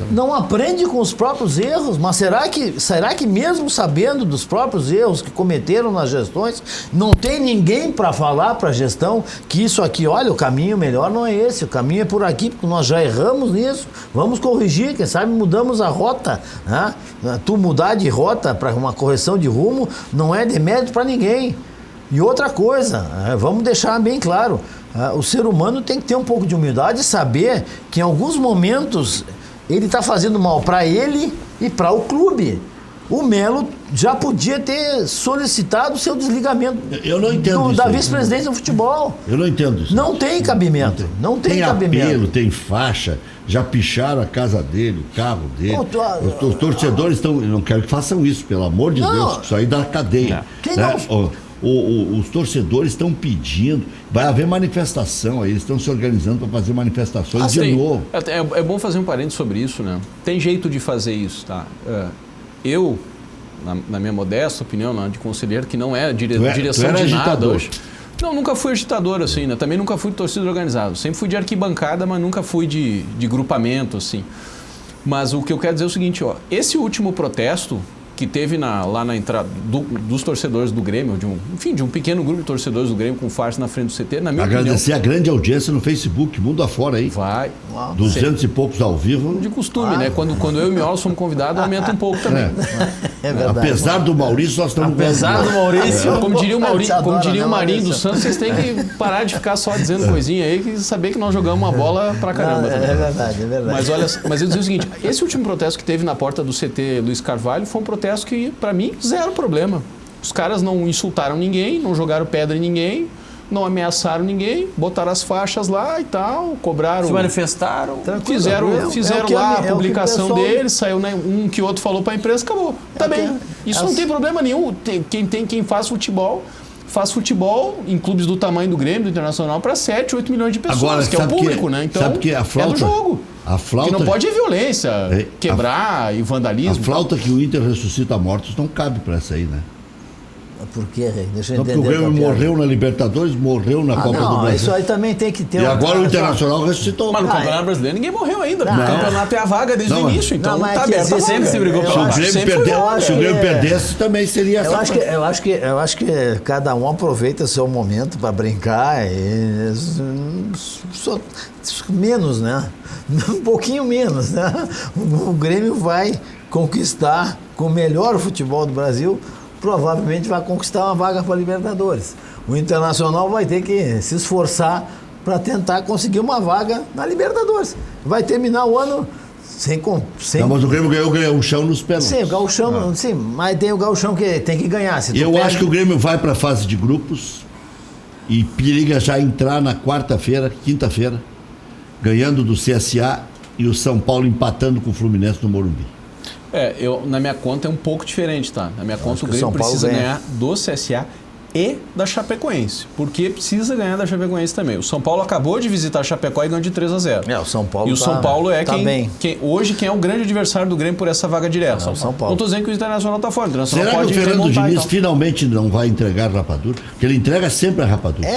Não aprende com os próprios erros, mas será que mesmo sabendo dos próprios erros que cometeram nas gestões, não tem ninguém para falar para a gestão que isso aqui, olha, o caminho melhor não é esse, o caminho é por aqui, porque nós já erramos nisso, vamos corrigir, quem sabe mudamos a rota. Né? Tu mudar de rota para uma correção de rumo não é demérito para ninguém. E outra coisa, vamos deixar bem claro, o ser humano tem que ter um pouco de humildade e saber que em alguns momentos ele está fazendo mal para ele e para o clube. O Melo já podia ter solicitado o seu desligamento da vice-presidência do futebol. Eu não entendo isso. Não tem cabimento. Não tem cabimento. Apelo, tem faixa, já picharam a casa dele, o carro dele. Os torcedores estão... Eu não quero que façam isso, pelo amor de Deus, isso aí dá cadeia. Os torcedores estão pedindo, vai haver manifestação aí, eles estão se organizando para fazer manifestações de novo. É bom fazer um parênteses sobre isso, né? Tem jeito de fazer isso, tá? Eu, na minha modesta opinião, de conselheiro, que não é direção de nada hoje. Não, nunca fui agitador, assim, né? Também nunca fui de torcida organizada. Sempre fui de arquibancada, mas nunca fui de grupamento, assim. Mas o que eu quero dizer é o seguinte, esse último protesto que teve lá na entrada dos torcedores do Grêmio, de um pequeno grupo de torcedores do Grêmio com farsa na frente do CT, na minha opinião... Agradecer a grande audiência no Facebook, mundo afora aí. Vai. 200 e poucos ao vivo. De costume, né? Quando eu e o Miola somos convidados, aumenta um pouco também. É verdade. Apesar do Maurício, nós estamos... Apesar do Maurício... Como diria o Marinho dos Santos, vocês têm que parar de ficar só dizendo coisinha aí e saber que nós jogamos uma bola pra caramba. É verdade. Mas eu dizia o seguinte, esse último protesto que teve na porta do CT Luiz Carvalho foi um protesto que, para mim, zero problema. Os caras não insultaram ninguém, não jogaram pedra em ninguém, não ameaçaram ninguém, botaram as faixas lá e tal, cobraram... Se manifestaram. Fizeram lá a publicação deles, saiu, né, um que outro falou para a imprensa, acabou. Tá bem, isso não tem problema nenhum. Quem faz futebol em clubes do tamanho do Grêmio, do Internacional, para 7, 8 milhões de pessoas, agora, que é o público, né? Então, sabe que a flauta, é do jogo. A flauta, que não pode ir violência, quebrar e vandalismo. A flauta que o Inter ressuscita mortos não cabe para essa aí, né? Por quê? Deixa eu porque entender. o Grêmio morreu na Libertadores, morreu na Copa do Brasil. Isso aí também tem que ter. E agora o Internacional ressuscitou. Mas no Campeonato Brasileiro ninguém morreu ainda. O campeonato é a vaga desde o início, então tá aberto. Sempre se brigou pela vaga. Se o Grêmio perdesse, também seria essa. Eu acho que cada um aproveita seu momento para brincar e só menos, né? Um pouquinho menos, né? O Grêmio vai conquistar com o melhor futebol do Brasil, provavelmente vai conquistar uma vaga para a Libertadores. O Internacional vai ter que se esforçar para tentar conseguir uma vaga na Libertadores. Vai terminar o ano sem... Não, mas o Grêmio ganhou o Gauchão nos pênaltis. Sim, o Gauchão, sim, mas tem o Gauchão que tem que ganhar. Eu acho que o Grêmio vai para a fase de grupos e periga já entrar na quinta-feira, ganhando do CSA e o São Paulo empatando com o Fluminense no Morumbi. Na minha conta é um pouco diferente, tá? Na minha conta o Grêmio precisa ganhar do CSA e da Chapecoense, porque precisa ganhar da Chapecoense também. O São Paulo acabou de visitar a Chapecó e ganhou de 3-0. O São Paulo e o São Paulo é hoje quem é o grande adversário do Grêmio por essa vaga direta. São Paulo. Não estou dizendo que o Internacional está fora. O Internacional Será pode que o Fernando Diniz e finalmente não vai entregar a rapadura? Porque ele entrega sempre a rapadura.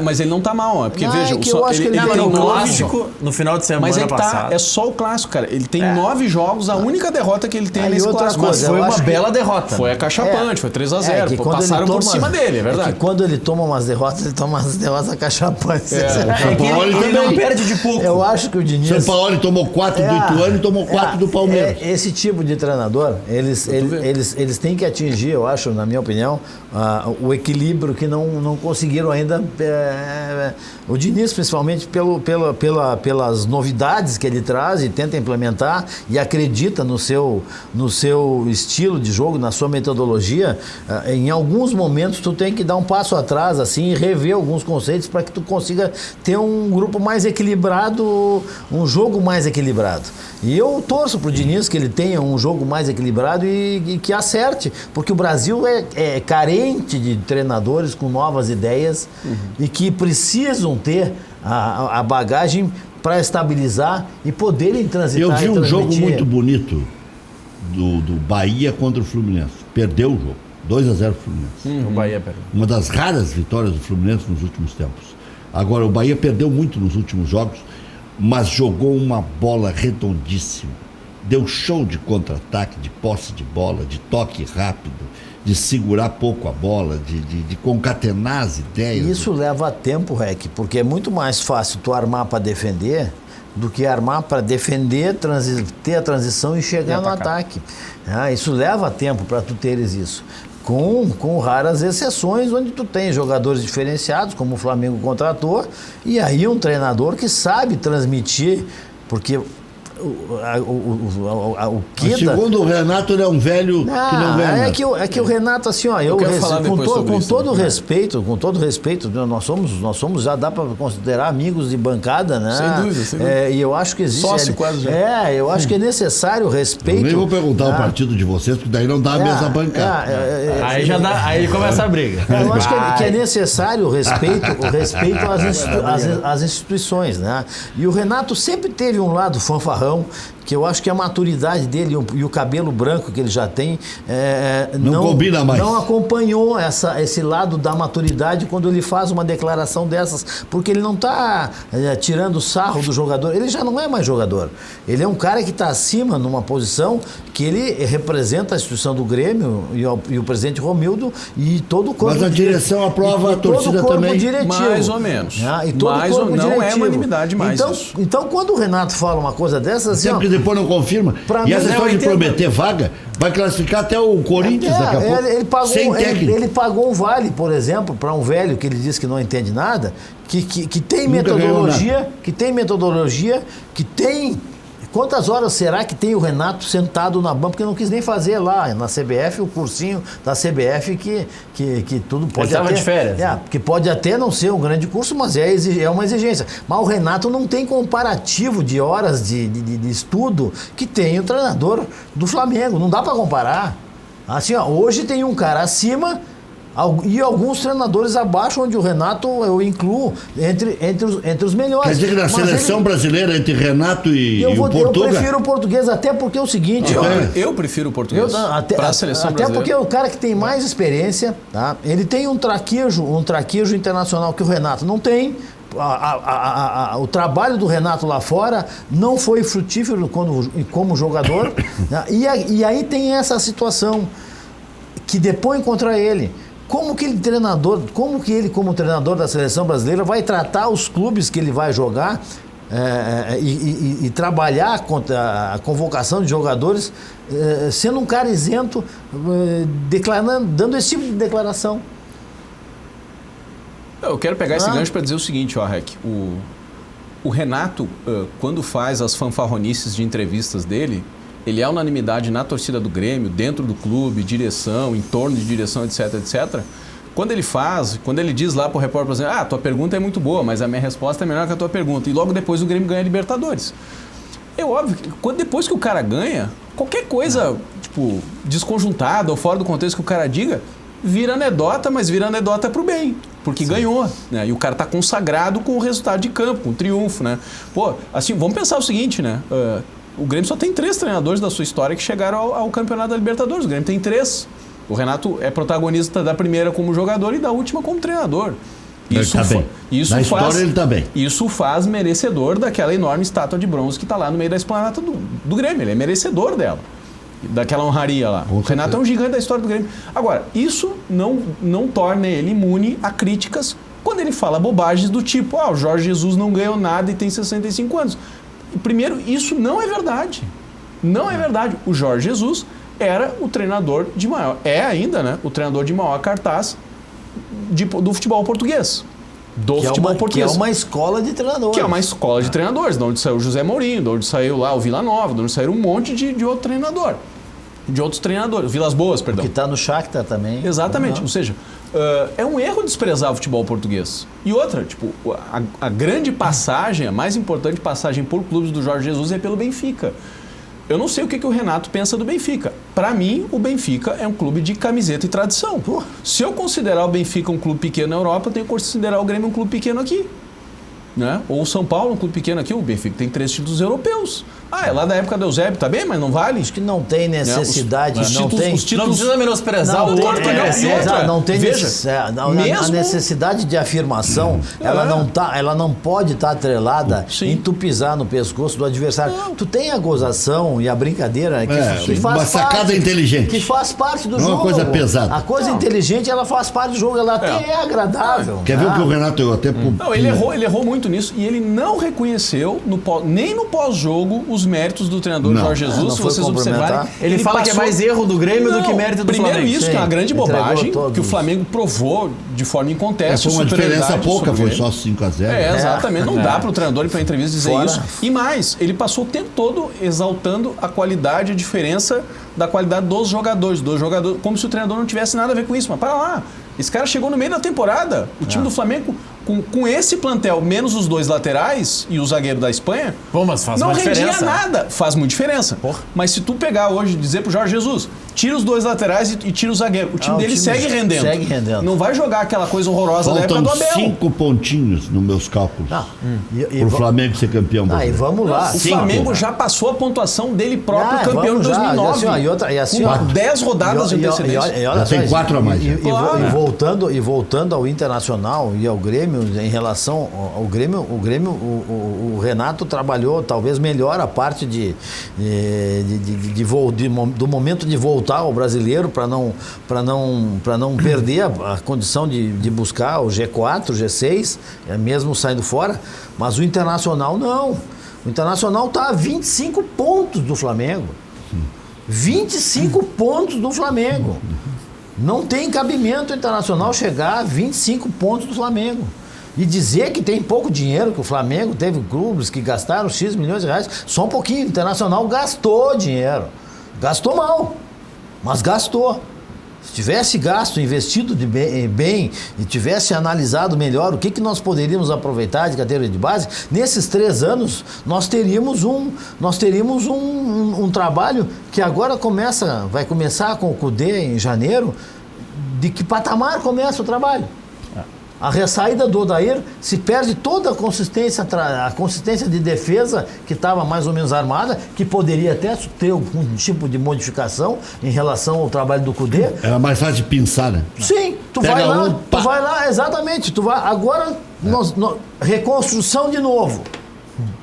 Mas ele não está mal, porque veja, ele tem um clássico no final de semana passado. É só o clássico, cara. Ele tem 9 jogos, a única derrota que ele tem nesse clássico. Mas foi uma bela derrota. Foi acachapante, foi 3-0. Passaram por cima dele, é verdade. Quando ele toma umas derrotas, acachapantes. Ele não perde de pouco. Eu acho que o Diniz... São Paulo tomou 4 do Ituano e tomou 4 do Palmeiras. Esse tipo de treinador, eles têm que atingir, eu acho, na minha opinião, o equilíbrio que não conseguiram ainda. O Diniz, principalmente pelas novidades que ele traz e tenta implementar e acredita no seu estilo de jogo, na sua metodologia. Em alguns momentos tu tem que dar um passo atrás assim e rever alguns conceitos para que tu consiga ter um grupo mais equilibrado, um jogo mais equilibrado. E eu torço pro Diniz que ele tenha um jogo mais equilibrado e que acerte, porque o Brasil é carente de treinadores com novas ideias e que precisam ter a bagagem para estabilizar e poderem transitar. Eu vi um jogo muito bonito do Bahia contra o Fluminense. Perdeu o jogo. 2-0 Fluminense. O Bahia perdeu. Uma das raras vitórias do Fluminense nos últimos tempos. Agora, o Bahia perdeu muito nos últimos jogos, mas jogou uma bola redondíssima. Deu show de contra-ataque, de posse de bola, de toque rápido, de segurar pouco a bola, de concatenar as ideias. Isso leva tempo, Rec, porque é muito mais fácil tu armar para defender do que armar para defender, ter a transição e chegar no ataque. Isso leva tempo para tu teres isso. Com raras exceções, onde tu tem jogadores diferenciados, como o Flamengo contratou, e aí um treinador que sabe transmitir, porque o Quinta... Segundo o Renato, ele é um velho que não ganha nada. É que o Renato, assim, ó, com todo respeito, nós somos, já dá para considerar amigos de bancada, né? Sem dúvida. E eu acho que existe... Sócio quase já. Eu acho que é necessário respeito... Eu nem vou perguntar o partido de vocês, porque daí não dá a mesma bancada. Aí começa a briga. Eu acho que é necessário o respeito às instituições, né? E o Renato sempre teve um lado fanfarrão, que eu acho que a maturidade dele e o cabelo branco que ele já tem não combina mais. Não acompanhou esse lado da maturidade quando ele faz uma declaração dessas, porque ele não está tirando sarro do jogador, ele já não é mais jogador, ele é um cara que está acima numa posição que ele representa a instituição do Grêmio e o presidente Romildo e todo o corpo. Mas a direção aprova a torcida também? Diretivo, mais ou menos. E todo o corpo não diretivo. É unanimidade mais isso. Então quando o Renato fala uma coisa dessas, assim, sempre que depois não confirma. E essa história de prometer vaga vai classificar até o Corinthians daqui a pouco. Sem técnico. Ele pagou um vale, por exemplo, para um velho que ele diz que não entende nada, que tem metodologia, que tem Quantas horas será que tem o Renato sentado na banca? Porque não quis nem fazer lá na CBF o cursinho da CBF que tudo pode Ele estava de férias. que pode até não ser um grande curso, mas é uma exigência. Mas o Renato não tem comparativo de horas de estudo que tem o treinador do Flamengo. Não dá para comparar. Assim, ó, hoje tem um cara acima e alguns treinadores abaixo, onde o Renato eu incluo entre os melhores. Quer dizer que na seleção brasileira, entre Renato e o Portuga... Eu prefiro o português, até porque é o seguinte... Eu prefiro o português para a seleção brasileira. Até porque o cara que tem mais experiência, tá? Ele tem um traquejo internacional que o Renato não tem. O trabalho do Renato lá fora não foi frutífero como jogador. Né? E aí tem essa situação que depõe contra ele. Como que ele, como treinador da seleção brasileira, vai tratar os clubes que ele vai jogar e trabalhar contra a convocação de jogadores, sendo um cara isento, dando esse tipo de declaração? Eu quero pegar esse gancho para dizer o seguinte, Rec. O Renato, quando faz as fanfarronices de entrevistas dele, ele é unanimidade na torcida do Grêmio, dentro do clube, direção, em torno de direção, etc, etc. Quando ele diz lá pro repórter, por exemplo, tua pergunta é muito boa, mas a minha resposta é melhor que a tua pergunta. E logo depois o Grêmio ganha a Libertadores. É óbvio que depois que o cara ganha, qualquer coisa, tipo, desconjuntada ou fora do contexto que o cara diga, vira anedota, mas vira anedota pro bem. Porque ganhou, né? E o cara tá consagrado com o resultado de campo, com o triunfo, né? Pô, assim, vamos pensar o seguinte, né? O Grêmio só tem 3 treinadores da sua história que chegaram ao campeonato da Libertadores. O Grêmio tem 3. O Renato é protagonista da primeira como jogador e da última como treinador. Isso tá bem. Na história ele tá bem. Isso faz merecedor daquela enorme estátua de bronze que está lá no meio da esplanada do Grêmio. Ele é merecedor dela. Daquela honraria lá. O Renato é um gigante da história do Grêmio. Agora, isso não torna ele imune a críticas quando ele fala bobagens do tipo, o Jorge Jesus não ganhou nada e tem 65 anos. Primeiro, isso não é verdade. Não é verdade. O Jorge Jesus era o treinador de maior... É ainda, né? O treinador de maior cartaz do futebol português. Que é uma escola de treinadores. Que é uma escola de treinadores. De onde saiu o José Mourinho, de onde saiu lá o Vila Nova, de onde saiu um monte de outro treinador. De outros treinadores. Vilas Boas, perdão. Que está no Shakhtar também. Exatamente. Ou seja, é um erro desprezar o futebol português. E outra, tipo, a grande passagem, a mais importante passagem por clubes do Jorge Jesus é pelo Benfica. Eu não sei o que o Renato pensa do Benfica. Para mim, o Benfica é um clube de camiseta e tradição. Se eu considerar o Benfica um clube pequeno na Europa, eu tenho que considerar o Grêmio um clube pequeno aqui. Né? Ou o São Paulo, um clube pequeno aqui. O Benfica tem 3 títulos europeus. É lá da época do Eusébio, tá bem, mas não vale? Acho que não tem necessidade. Os títulos não precisa menosprezar o outro. Não tem a necessidade de afirmação. Ela não pode estar atrelada em tu pisar no pescoço do adversário. Tu tem a gozação e a brincadeira que faz uma sacada inteligente. Que faz parte do jogo. Não é uma coisa pesada. A coisa inteligente, ela faz parte do jogo. Ela até é agradável. Quer ver o que o Renato... Não, ele errou muito nisso e ele não reconheceu nem no pós-jogo os méritos do treinador Jorge Jesus, se vocês observarem. Ele fala que é mais erro do Grêmio do que mérito do Flamengo. Primeiro isso, que é uma grande bobagem, que o Flamengo provou de forma inconteste. Foi uma diferença pouca, foi só 5-0. Exatamente. Não dá para o treinador ir para a entrevista dizer isso. E mais, ele passou o tempo todo exaltando a qualidade, a diferença da qualidade dos jogadores, como se o treinador não tivesse nada a ver com isso. Mas para lá, esse cara chegou no meio da temporada, o time do Flamengo... Com esse plantel, menos os 2 laterais e o zagueiro da Espanha, mas faz não rendia nada. Faz muita diferença. Mas se tu pegar hoje e dizer pro Jorge Jesus, tira os 2 laterais e tira o zagueiro, o time dele segue rendendo. Não vai jogar aquela coisa horrorosa da época do Abel. 5 pontinhos nos meus cálculos. Pro Flamengo ser campeão brasileiro. E vamos lá. O Flamengo já passou a pontuação dele próprio campeão de 2009. Com 10 rodadas de antecedência. Já tem 4 a mais. E voltando ao Internacional e ao Grêmio, em relação ao Grêmio, o Renato trabalhou talvez melhor a parte do momento de voltar ao brasileiro para não perder a condição de buscar o G4, o G6, mesmo saindo fora, mas o Internacional não. O Internacional está a 25 pontos do Flamengo. 25 pontos do Flamengo. Não tem cabimento o Internacional chegar a 25 pontos do Flamengo. E dizer que tem pouco dinheiro, que o Flamengo teve clubes que gastaram X milhões de reais, só um pouquinho. O Internacional gastou dinheiro. Gastou mal, mas gastou. Se tivesse gasto, investido bem e tivesse analisado melhor o que nós poderíamos aproveitar de categoria de base, nesses 3 anos nós teríamos um trabalho que agora vai começar com o Cudê em janeiro. De que patamar começa o trabalho? A ressaída do Odair se perde toda a consistência de defesa que estava mais ou menos armada, que poderia até ter algum tipo de modificação em relação ao trabalho do Cudê. Era mais fácil de pensar, né? Sim, tu vai lá, exatamente. Agora, reconstrução de novo.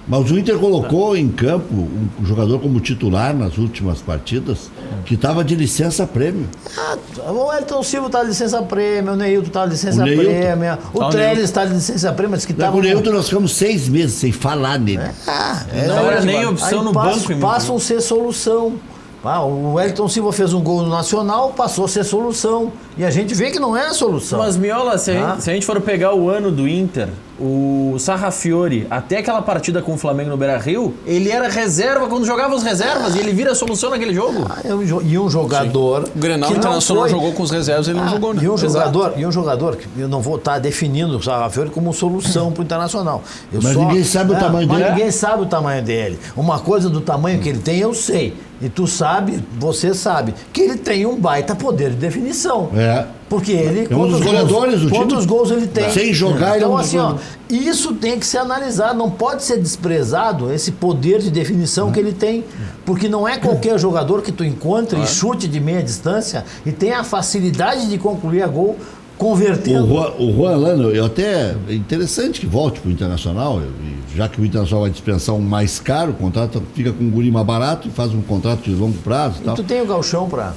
Mas o Inter colocou em campo um jogador como titular nas últimas partidas que estava de licença-prêmio. O Elton Silva está de licença-prêmio, o Neilton está de licença-prêmio, o Trellis está de licença-prêmio, mas que estava... O Neilton nós ficamos 6 meses sem falar nele. Não era nem opção no banco. Passam a ser solução. O Elton Silva fez um gol no Nacional, passou a ser solução. E a gente vê que não é a solução. Mas, Miola, se a gente for pegar o ano do Inter, o Sarrafiori, até aquela partida com o Flamengo no Beira-Rio, ele era reserva quando jogava as reservas e ele vira a solução naquele jogo. E um jogador... Sim. O Grenal Internacional jogou com os reservas, ele não jogou, né? E um jogador que eu não vou estar definindo o Sarrafiori como solução para o Internacional. Ninguém sabe o tamanho dele. Mas ninguém sabe o tamanho dele. Uma coisa do tamanho que ele tem, eu sei. E tu sabe, você sabe, que ele tem um baita poder de definição. Porque ele... É um dos goleadores do time. Quantos gols ele tem? Sem jogar, ele é um dos goleadores. Isso tem que ser analisado, não pode ser desprezado esse poder de definição que ele tem, porque não é qualquer jogador que tu encontre e chute de meia distância e tenha a facilidade de concluir a gol convertendo. O Juan Lano, é interessante que volte para o Internacional, já que o Internacional vai dispensar um mais caro, o contrato fica com um guri mais barato e faz um contrato de longo prazo. E tu tem o gauchão para...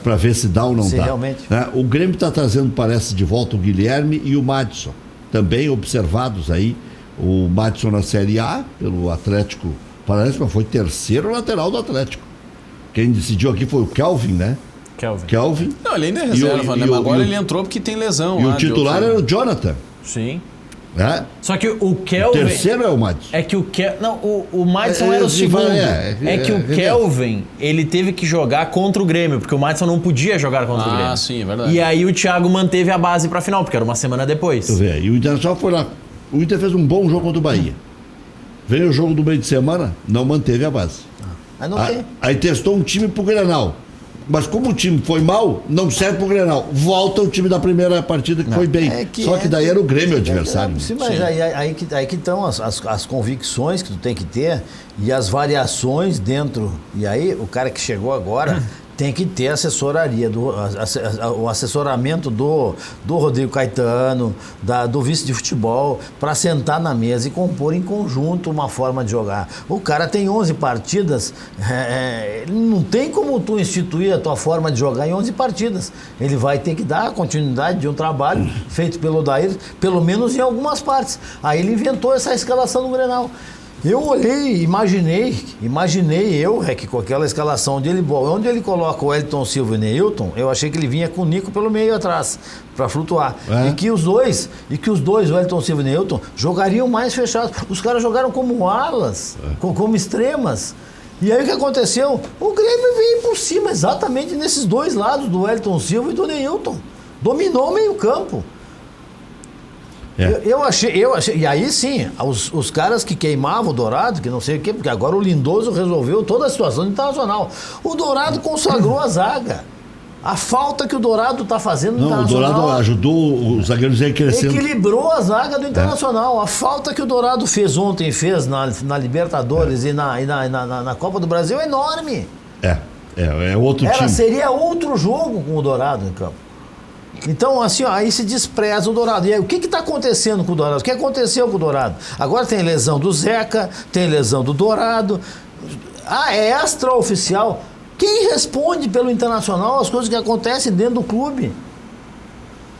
para ver se dá ou não dá. Realmente. O Grêmio está trazendo, parece, de volta o Guilherme e o Madison, também observados aí. O Madison na Série A, pelo Atlético Paranaense, mas foi terceiro lateral do Atlético. Quem decidiu aqui foi o Kelvin, né? Kelvin. Não, ele ainda é reserva, né? Mas agora ele entrou porque tem lesão. E o titular era o Jonathan. Sim. Só que o Kelvin... O terceiro é o Madison. É que o Madison era o segundo. Kelvin, ele teve que jogar contra o Grêmio, porque o Madison não podia jogar contra o Grêmio. Ah, sim, é verdade. E aí o Thiago manteve a base pra final, porque era uma semana depois. Tu vê, e o Internacional foi lá. O Inter fez um bom jogo contra o Bahia. Veio o jogo do meio de semana, não manteve a base. Aí testou um time pro Grenal. Mas como o time foi mal, não serve pro Grenal. Volta o time da primeira partida que foi bem. Só que daí era o Grêmio adversário. Sim, mas aí que estão as convicções que tu tem que ter e as variações dentro. E aí o cara que chegou agora tem que ter assessoraria, o assessoramento do Rodrigo Caetano, do vice de futebol, para sentar na mesa e compor em conjunto uma forma de jogar. O cara tem 11 partidas, não tem como tu instituir a tua forma de jogar em 11 partidas. Ele vai ter que dar a continuidade de um trabalho feito pelo Odair, pelo menos em algumas partes. Aí ele inventou essa escalação do Grenal. Eu olhei, imaginei que com aquela escalação onde ele coloca o Elton Silva e o Neilton, eu achei que ele vinha com o Nico pelo meio atrás, para flutuar. E que os dois, o Elton Silva e o Neilton, jogariam mais fechados. Os caras jogaram como alas, como extremas. E aí o que aconteceu? O Grêmio veio por cima, exatamente nesses dois lados, do Elton Silva e do Neilton. Dominou o meio-campo. Eu achei, e aí sim, os caras que queimavam o Dourado, que não sei o quê, porque agora o Lindoso resolveu toda a situação internacional. O Dourado consagrou a zaga. A falta que o Dourado está fazendo no Internacional... O Dourado ajudou os zagueiros a ir crescendo. Equilibrou a zaga do Internacional. A falta que o Dourado fez na Libertadores e na Copa do Brasil é enorme. É outro time. Seria outro jogo com o Dourado em campo. Então, assim, aí se despreza o Dourado. E aí, o que está acontecendo com o Dourado? O que aconteceu com o Dourado? Agora tem lesão do Zeca, tem lesão do Dourado. É extraoficial. Quem responde pelo Internacional as coisas que acontecem dentro do clube?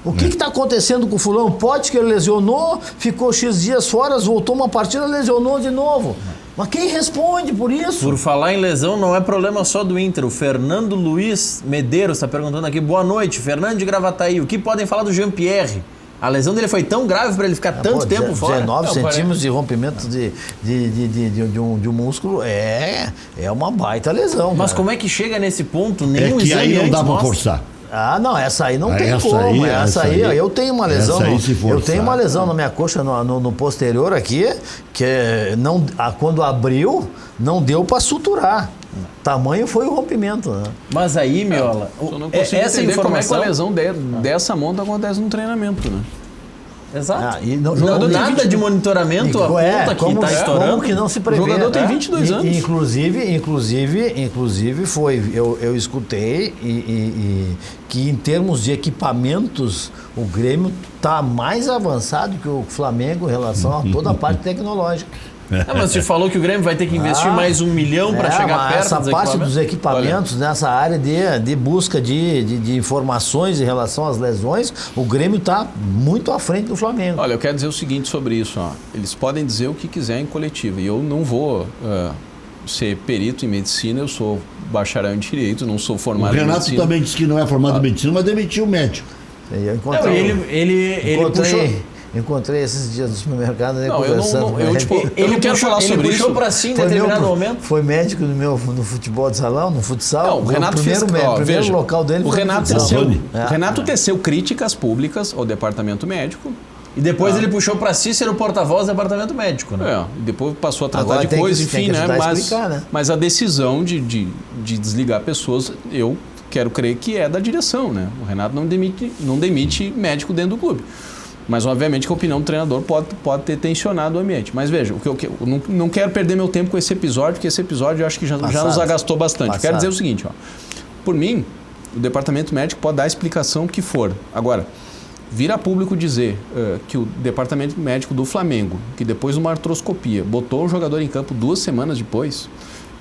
O que está acontecendo com o fulano? Pode que ele lesionou, ficou X dias fora, voltou uma partida, lesionou de novo. Mas quem responde por isso? Por falar em lesão, não é problema só do Inter. O Fernando Luiz Medeiros está perguntando aqui. Boa noite, Fernando de Gravataí. O que podem falar do Jean-Pierre? A lesão dele foi tão grave para ele ficar tanto tempo fora? 19 centímetros de rompimento de um músculo é uma baita lesão. Mas cara. como é que chega nesse ponto? Nenhum É que exame aí não antes dá pra mostra. forçar. Ah, não, essa aí não tem Essa como. aí, Essa aí, eu tenho uma lesão. essa aí, se Eu forçar. tenho uma lesão na minha coxa no posterior aqui, que quando abriu, não deu para suturar. Tamanho foi o rompimento, né? Mas aí, Miola, Eu não consigo essa entender como é que informação... uma lesão dessa monta acontece no treinamento, né? Exato. E Não, jogador tem nada de monitoramento aponta que está estourando. Como que não se prevê? O jogador tem né? 22 anos. Inclusive foi, eu escutei que em termos de equipamentos o Grêmio está mais avançado que o Flamengo em relação a toda a parte tecnológica. Mas você falou que o Grêmio vai ter que investir mais 1 milhão para chegar mas perto essa dos parte equipamentos? dos equipamentos, nessa área de busca de informações em relação às lesões, o Grêmio está muito à frente do Flamengo. Olha, eu quero dizer o seguinte sobre isso. Ó. Eles podem dizer o que quiser em coletiva. E eu não vou ser perito em medicina, eu sou bacharel em direito, não sou O formado em Renato medicina. também disse que não é formado em medicina, mas demitiu o médico. Eu Não, encontrei, ele puxou... encontrei esses dias no supermercado Não, conversando. eu não quero falar sobre isso. Ele puxou para si em determinado momento. Foi médico no futebol de salão, no futsal. Não, o Renato primeiro veja, local dele o foi Renato no futsal. teceu, o Renato teceu críticas públicas ao departamento médico. E depois ele puxou para si ser o porta-voz do departamento médico, né? E depois passou a tratar Agora de tem coisa, que enfim, né? ajudar a Mas, explicar, né? mas a decisão de desligar pessoas, eu quero crer que é da direção, né? O Renato não demite médico dentro do clube. Mas, obviamente, que a opinião do treinador pode ter tensionado o ambiente. Mas, veja, eu não quero perder meu tempo com esse episódio, porque esse episódio eu acho que já nos agastou bastante. Quero dizer o seguinte, ó. Por mim, o departamento médico pode dar a explicação que for. Agora, vir a público dizer que o departamento médico do Flamengo, que depois de uma artroscopia, botou o jogador em campo 2 semanas depois...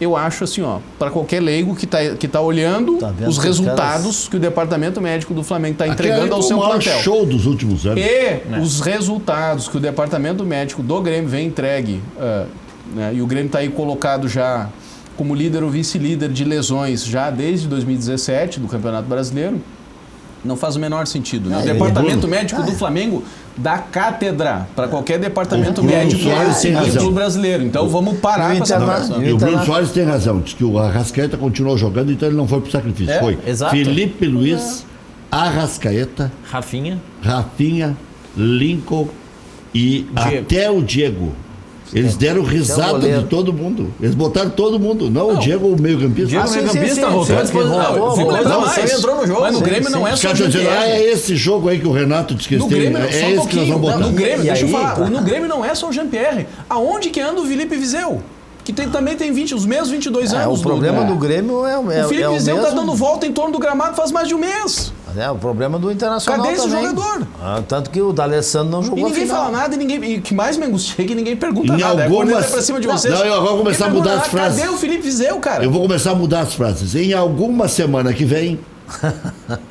Eu acho assim, ó, para qualquer leigo que tá olhando os resultados que o departamento médico do Flamengo está entregando ao seu plantel. É o show dos últimos anos. E os resultados que o departamento médico do Grêmio vem entregue, né, e o Grêmio está aí colocado já como líder ou vice-líder de lesões já desde 2017 do Campeonato Brasileiro, não faz o menor sentido. Né? O departamento médico do Flamengo dá cátedra para qualquer departamento médico do clube brasileiro. Então vamos parar com essa conversa. E o Bruno Soares tem razão. Diz que o Arrascaeta continuou jogando, então ele não foi pro sacrifício. Foi exato. Felipe Luiz, Arrascaeta, Rafinha, Lincoln e até o Diego. Eles deram risada de todo mundo. Eles botaram todo mundo. Não, o Diego, o meio-campista. Diego, meio-campista, voltou entrou no jogo. Mas no Grêmio não é só Os caras estão dizendo, é esse jogo aí que o Renato disse que eles têm. É esse que nós vamos botar. No Grêmio, deixa eu falar. No Grêmio não é só o Jean-Pierre. Aonde que anda o Felipe Viseu? Que também tem os mesmos 22 anos. O problema do Grêmio é o Felipe Viseu está dando volta em torno do gramado faz mais de um mês. O problema do Internacional também. Cadê esse também. jogador? Tanto que o D'Alessandro não jogou. E ninguém fala nada, e o que mais me angustia é que ninguém pergunta nada. Algumas... pra cima de vocês. Não, eu vou começar a mudar as frases. Cadê o Felipe Viseu, cara? Eu vou começar a mudar as frases. Em alguma semana que vem,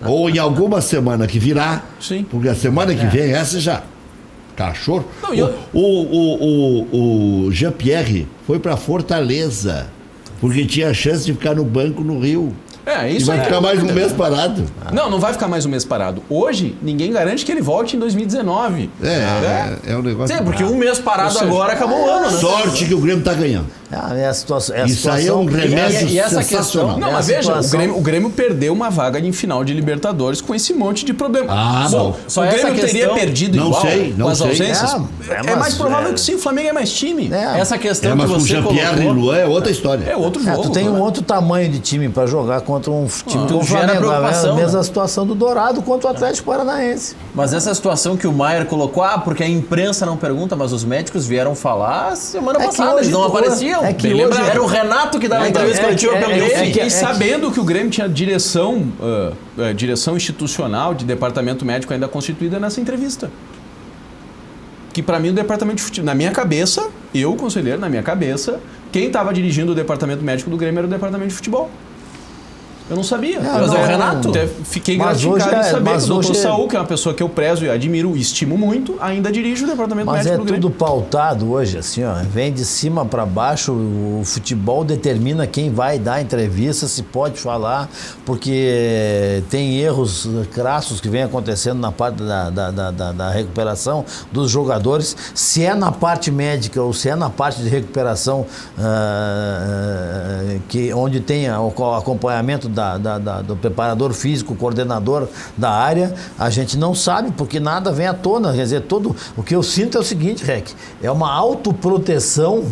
ou em alguma semana que virá, sim. Porque a semana que vem, essa já... Cachorro. Não, o Jean-Pierre foi para Fortaleza, porque tinha a chance de ficar no banco no Rio. Isso e vai ficar mais um mês parado. Não vai ficar mais um mês parado. Hoje, ninguém garante que ele volte em 2019. É um negócio... Sim, porque um mês parado agora acabou o ano, né? Sorte que o Grêmio está ganhando. Isso aí é um remédio sensacional. Não, mas veja, o Grêmio perdeu uma vaga em final de Libertadores com esse monte de problema. Bom. O Grêmio teria perdido igual com as ausências? É mais provável que sim, o Flamengo é mais time. Essa questão mas que com você Jean-Pierre e Luan é outra história. É outro jogo. Tu tem um outro tamanho de time para jogar contra um time como o Flamengo. A mesma situação do Dourado contra o Atlético Paranaense. Mas essa situação que o Maier colocou, porque a imprensa não pergunta, mas os médicos vieram falar semana passada, eles não apareciam. Era o Renato que dava entrevista coletiva pelo Grêmio. E sabendo que o Grêmio tinha direção institucional de departamento médico ainda constituída nessa entrevista. Que para mim o departamento de futebol, na minha cabeça, eu, conselheiro, na minha cabeça, quem estava dirigindo o departamento médico do Grêmio era o departamento de futebol. Eu não sabia. Mas é o Renato? Fiquei Mas gratificado hoje em saber mas que o Dr. hoje Saul, que é uma pessoa que eu prezo e admiro e estimo muito, ainda dirige o departamento Mas médico é do Grêmio. tudo pautado hoje, assim, ó. Vem de cima para baixo, o futebol determina quem vai dar entrevista, se pode falar, porque tem erros crassos que vem acontecendo na parte da recuperação dos jogadores. Se é na parte médica ou se é na parte de recuperação, onde tem o acompanhamento do preparador físico, coordenador da área, a gente não sabe, porque nada vem à tona. Quer dizer, o que eu sinto é o seguinte, Rec, é uma autoproteção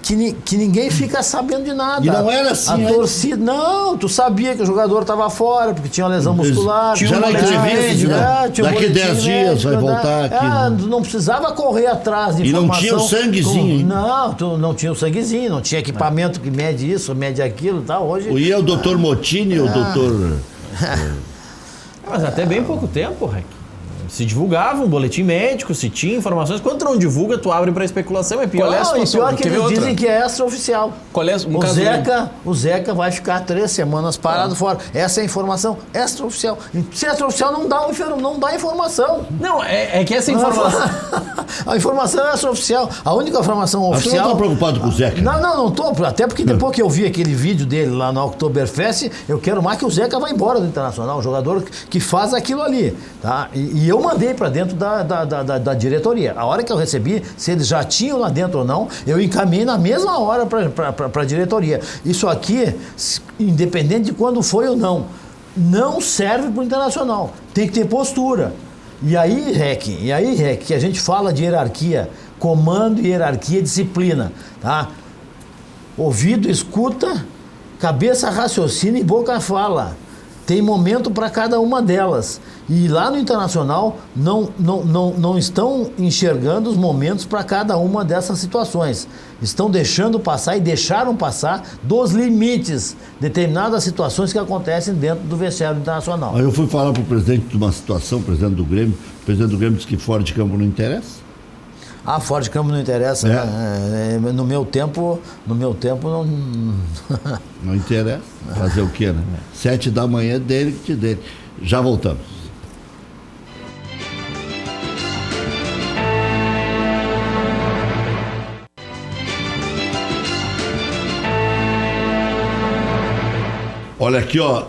que ninguém fica sabendo de nada. E não era assim, a torcida, não, tu sabia que o jogador estava fora, porque tinha uma lesão muscular. Já na entrevista, daqui 10 dias vai voltar aqui. Tu não precisava correr atrás de informação. E não tinha o sanguezinho. Não, tu não tinha o sanguezinho, não tinha equipamento que mede isso, mede aquilo e tal. Hoje... E o doutor Motini, o doutor... Mas até bem pouco tempo, Rec. Se divulgava um boletim médico, se tinha informações. Quando tu não divulga, tu abre para especulação. É pior. Qual é a situação? Pior que eles dizem que é extraoficial. Qual é O Zeca vai ficar 3 semanas parado fora. Essa é a informação extraoficial. Se é extraoficial, não dá informação. Não, é que essa informação... A informação é extraoficial. A única informação oficial... Você não está preocupado com o Zeca? Não estou. Até porque depois que eu vi aquele vídeo dele lá no Oktoberfest, eu quero mais que o Zeca vá embora do Internacional. O jogador que faz aquilo ali. Tá? E eu mandei para dentro da diretoria. A hora que eu recebi, se eles já tinham lá dentro ou não, eu encaminhei na mesma hora para a diretoria. Isso aqui, independente de quando foi ou não serve para o Internacional. Tem que ter postura. E aí, Rec, que a gente fala de hierarquia, comando, hierarquia, disciplina. Tá? Ouvido escuta, cabeça raciocina e boca fala. Tem momento para cada uma delas. E lá no Internacional não estão enxergando os momentos para cada uma dessas situações. Estão deixando passar e deixaram passar dos limites determinadas situações que acontecem dentro do vestiário internacional. Aí eu fui falar para o presidente de uma situação, o presidente do Grêmio disse que fora de campo não interessa. Fora de campo não interessa, né? No meu tempo não... Não interessa. Fazer o quê, né? 7 da manhã dele. Já voltamos. Olha aqui, ó.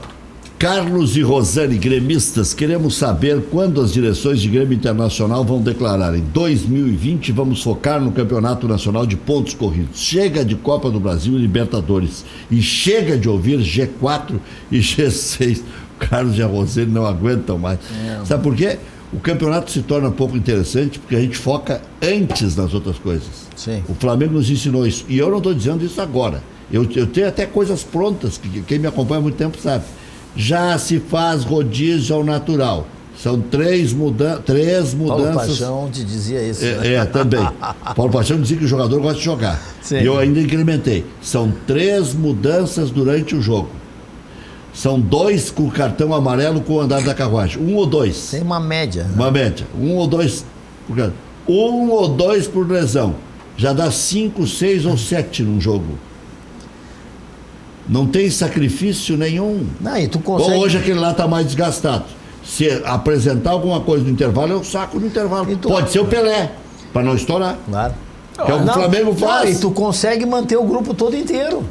Carlos e Rosane, gremistas, queremos saber quando as direções de Grêmio Internacional vão declarar: em 2020 vamos focar no Campeonato Nacional de Pontos Corridos. Chega de Copa do Brasil e Libertadores. E chega de ouvir G4 e G6. O Carlos e a Rosane não aguentam mais. Sabe por quê? O campeonato se torna pouco interessante porque a gente foca antes nas outras coisas. Sim. O Flamengo nos ensinou isso. E eu não estou dizendo isso agora. Eu tenho até coisas prontas, que quem me acompanha há muito tempo sabe. Já se faz rodízio ao natural. São três mudanças. Paulo Paixão te dizia isso. Né? Também. Paulo Paixão dizia que o jogador gosta de jogar. Sim. E eu ainda incrementei. São 3 mudanças durante o jogo. São 2 com cartão amarelo com o andar da carruagem. 1 ou 2. Tem uma média. Uma média. 1 ou 2. 1 ou 2 por lesão. Já dá 5, 6 ou 7 num jogo. Não tem sacrifício nenhum. E tu consegue... Bom, hoje aquele lá está mais desgastado. Se apresentar alguma coisa no intervalo, eu saco no intervalo. Pode ser o Pelé, para não estourar. Claro. Que é o que o Flamengo faz. E tu consegue manter o grupo todo inteiro.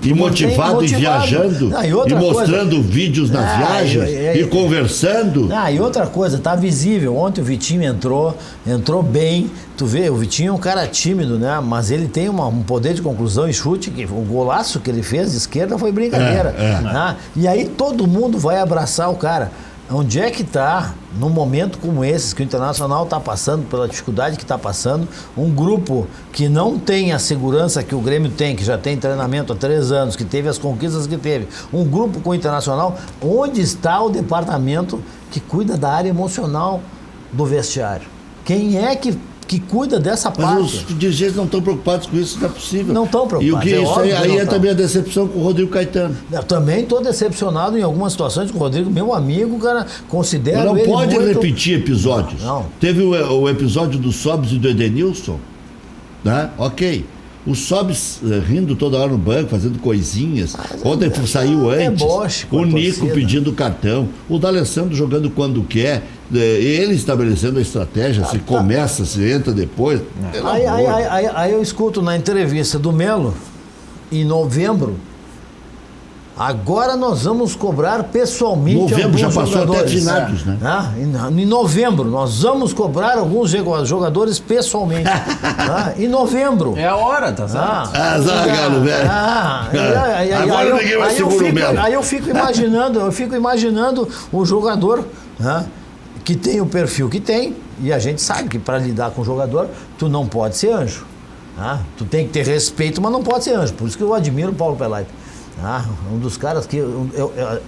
E motivado e viajando. E mostrando vídeos nas viagens. E conversando. E outra coisa, tá visível. Ontem o Vitinho entrou bem. Tu vê, o Vitinho é um cara tímido, né? Mas ele tem um poder de conclusão e chute, que o golaço que ele fez de esquerda foi brincadeira. Né? E aí todo mundo vai abraçar o cara. Onde é que está, num momento como esse, que o Internacional está passando, pela dificuldade que está passando, um grupo que não tem a segurança que o Grêmio tem, que já tem treinamento há 3 anos, que teve as conquistas que teve, um grupo com o Internacional, onde está o departamento que cuida da área emocional do vestiário? Quem é que cuida dessa parte? Mas os dirigentes não estão preocupados com isso, não é possível. Não estão preocupados. E o que isso aí é também a decepção com o Rodrigo Caetano. Eu também estou decepcionado em algumas situações com o Rodrigo, meu amigo, cara, considero não ele pode muito... repetir episódios. Não. Teve o episódio do Sobs e do Edenilson, né? Ok. O Sobis rindo toda hora no banco, fazendo coisinhas. Ontem saiu antes. Deboche com O a Nico torcida. pedindo cartão. O D'Alessandro jogando quando quer. Ele estabelecendo a estratégia, se começa, se entra depois. Pelo amor. Aí eu escuto na entrevista do Melo, em novembro, agora nós vamos cobrar pessoalmente Novembro alguns já passou jogadores. até finados, né? Em novembro, nós vamos cobrar alguns jogadores pessoalmente. Em novembro. É a hora, tá certo? Zagallo, velho. Agora ninguém vai segurar o Melo. Aí eu fico imaginando o jogador, que tem o perfil que tem, e a gente sabe que para lidar com o jogador, tu não pode ser anjo. Tu tem que ter respeito, mas não pode ser anjo. Por isso que eu admiro o Paulo Pelaito. Um dos caras que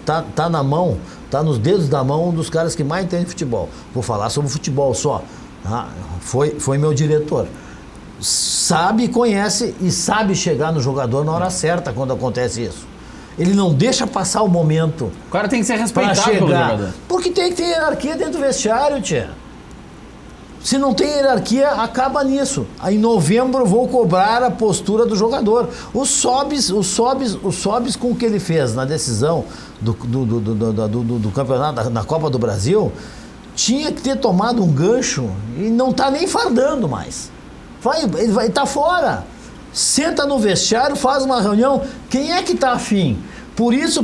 tá na mão, tá nos dedos da mão, um dos caras que mais entende futebol. Vou falar sobre futebol só. Foi meu diretor. Sabe, conhece e sabe chegar no jogador na hora certa quando acontece isso. Ele não deixa passar o momento. O cara tem que ser Pra respeitado pelo chegar. jogador. Porque tem que ter hierarquia dentro do vestiário, tia. Se não tem hierarquia, acaba nisso. Aí em novembro eu vou cobrar a postura do jogador. O Sobis com o que ele fez na decisão do campeonato, da Copa do Brasil, tinha que ter tomado um gancho e não tá nem fardando mais. Ele vai estar fora. Senta no vestiário, faz uma reunião. Quem é que tá afim? Por isso,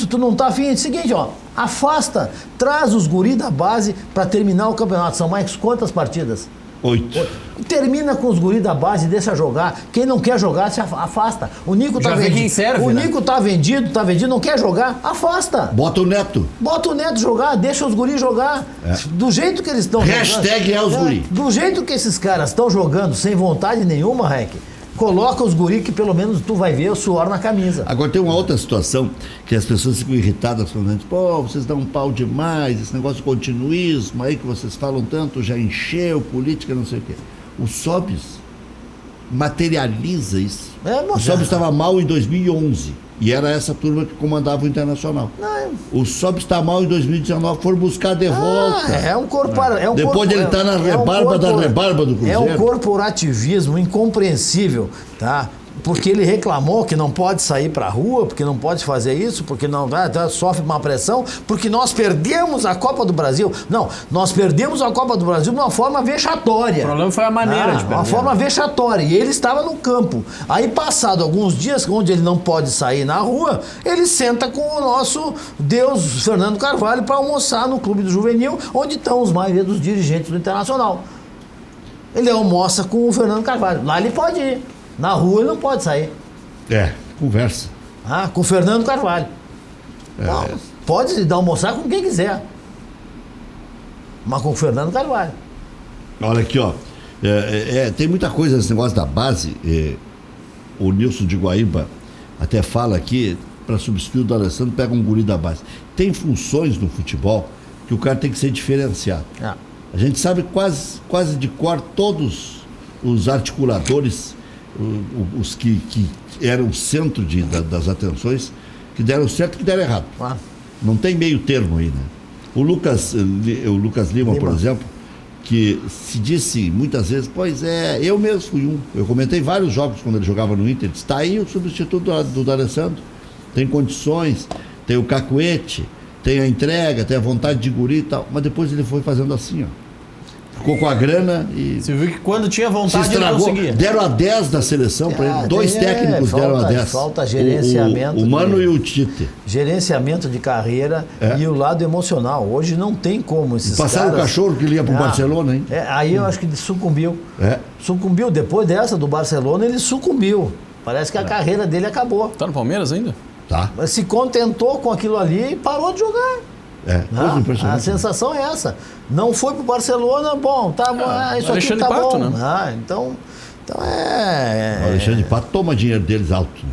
tu não tá afim. É o seguinte, afasta, traz os guri da base para terminar o campeonato. São mais quantas partidas? 8. Termina com os guri da base, deixa jogar. Quem não quer jogar, se afasta. O Nico tá Já vê vendido. quem serve, O né? Nico tá vendido, não quer jogar, afasta. Bota o Neto. Bota o Neto jogar, deixa os guris jogar. Do jeito que eles estão jogando. Hashtag é os guri. Do jeito que esses caras estão jogando sem vontade nenhuma, Rec, coloca os guri que pelo menos tu vai ver o suor na camisa. Agora tem uma outra situação que as pessoas ficam irritadas falando, pô, vocês dão um pau demais, esse negócio de continuismo aí que vocês falam tanto, já encheu, política, não sei o quê. O Sobis materializa isso. O Sobis estava mal em 2011 e era essa turma que comandava o Internacional. O Sobis está mal em 2019, foram buscar de volta. Depois ele tá na rebarba da rebarba do Cruzeiro. É um corporativismo incompreensível, tá? Porque ele reclamou que não pode sair pra rua, porque não pode fazer isso, porque não sofre uma pressão, porque nós perdemos a Copa do Brasil. Não, nós perdemos a Copa do Brasil de uma forma vexatória. O problema foi a maneira de perder. Uma forma vexatória. E ele estava no campo. Aí, passado alguns dias, onde ele não pode sair na rua, ele senta com o nosso Deus, Fernando Carvalho, para almoçar no Clube do Juvenil, onde estão os maioria dos dirigentes do Internacional. Ele almoça com o Fernando Carvalho. Lá ele pode ir. Na rua ele não pode sair. Conversa. Com o Fernando Carvalho. Não, pode dar almoçar com quem quiser. Mas com o Fernando Carvalho. Olha aqui, tem muita coisa nesse negócio da base. O Nilson de Guaíba até fala aqui, para substituir o D'Alessandro, pega um guri da base. Tem funções no futebol que o cara tem que ser diferenciado. A gente sabe quase de cor todos os articuladores, os que eram o centro das atenções, que deram certo e que deram errado. Não tem meio termo aí, né? O Lucas Lima, por exemplo, que se disse muitas vezes, pois eu mesmo fui um. Eu comentei vários jogos quando ele jogava no Inter. Está aí o substituto do D'Alessandro. Tem condições, tem o cacuete, tem a entrega, tem a vontade de guri e tal. Mas depois ele foi fazendo assim, ficou com a grana e... Você viu que quando tinha vontade ele conseguia. Deram a 10 da seleção para ele. 2 técnicos deram a 10. Falta gerenciamento. O Mano e o Tite. Gerenciamento de carreira e o lado emocional. Hoje não tem como esses passaram caras... o cachorro que ele ia pro Barcelona, hein? Aí eu acho que ele sucumbiu. Sucumbiu. Depois dessa do Barcelona, ele sucumbiu. Parece que a carreira dele acabou. Tá no Palmeiras ainda? Tá. Mas se contentou com aquilo ali e parou de jogar. Coisa impressionante. A sensação é essa. Não foi pro Barcelona, bom, tá bom, isso aqui tá Pato, bom. Né? Então O Alexandre Pato toma dinheiro deles alto, né?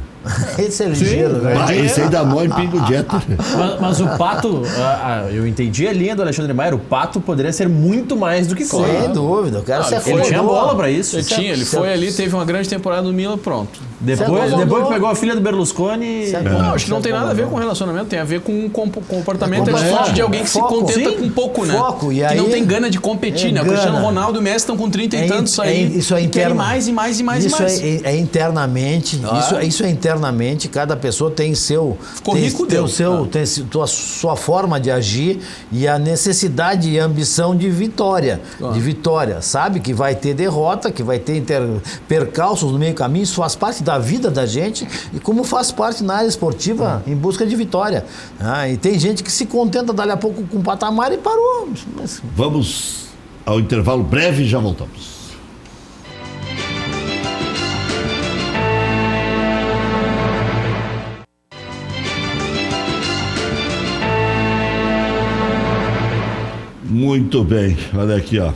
Esse é ligeiro, né? Esse aí dá mó em pingo dieta. Mas o Pato, eu entendi a linha do Alexandre Maia, o Pato poderia ser muito mais do que foi. Sem dúvida, o cara se Ele tinha bola pra isso. Ele foi ali, teve uma grande temporada no Milan, pronto. Depois que pegou a filha do Berlusconi... Não, acho que não tem nada a ver com relacionamento, tem a ver com comportamento atitude de alguém que se contenta com pouco, né? Foco, e aí, que não tem gana de competir, né? O Cristiano Ronaldo e o Messi estão com 30 e tantos aí. Isso é interno. Querem mais e mais e mais isso e mais. É internamente. Isso é internamente. Cada pessoa tem seu... tem a sua forma de agir e a necessidade e ambição de vitória. De vitória. Sabe que vai ter derrota, que vai ter percalços no meio do caminho. Isso faz parte da vida da gente e como faz parte na área esportiva em busca de vitória. E tem gente que se contenta dali a pouco com o patamar e parou. Mas... Vamos ao intervalo breve e já voltamos. Muito bem, olha aqui, ó.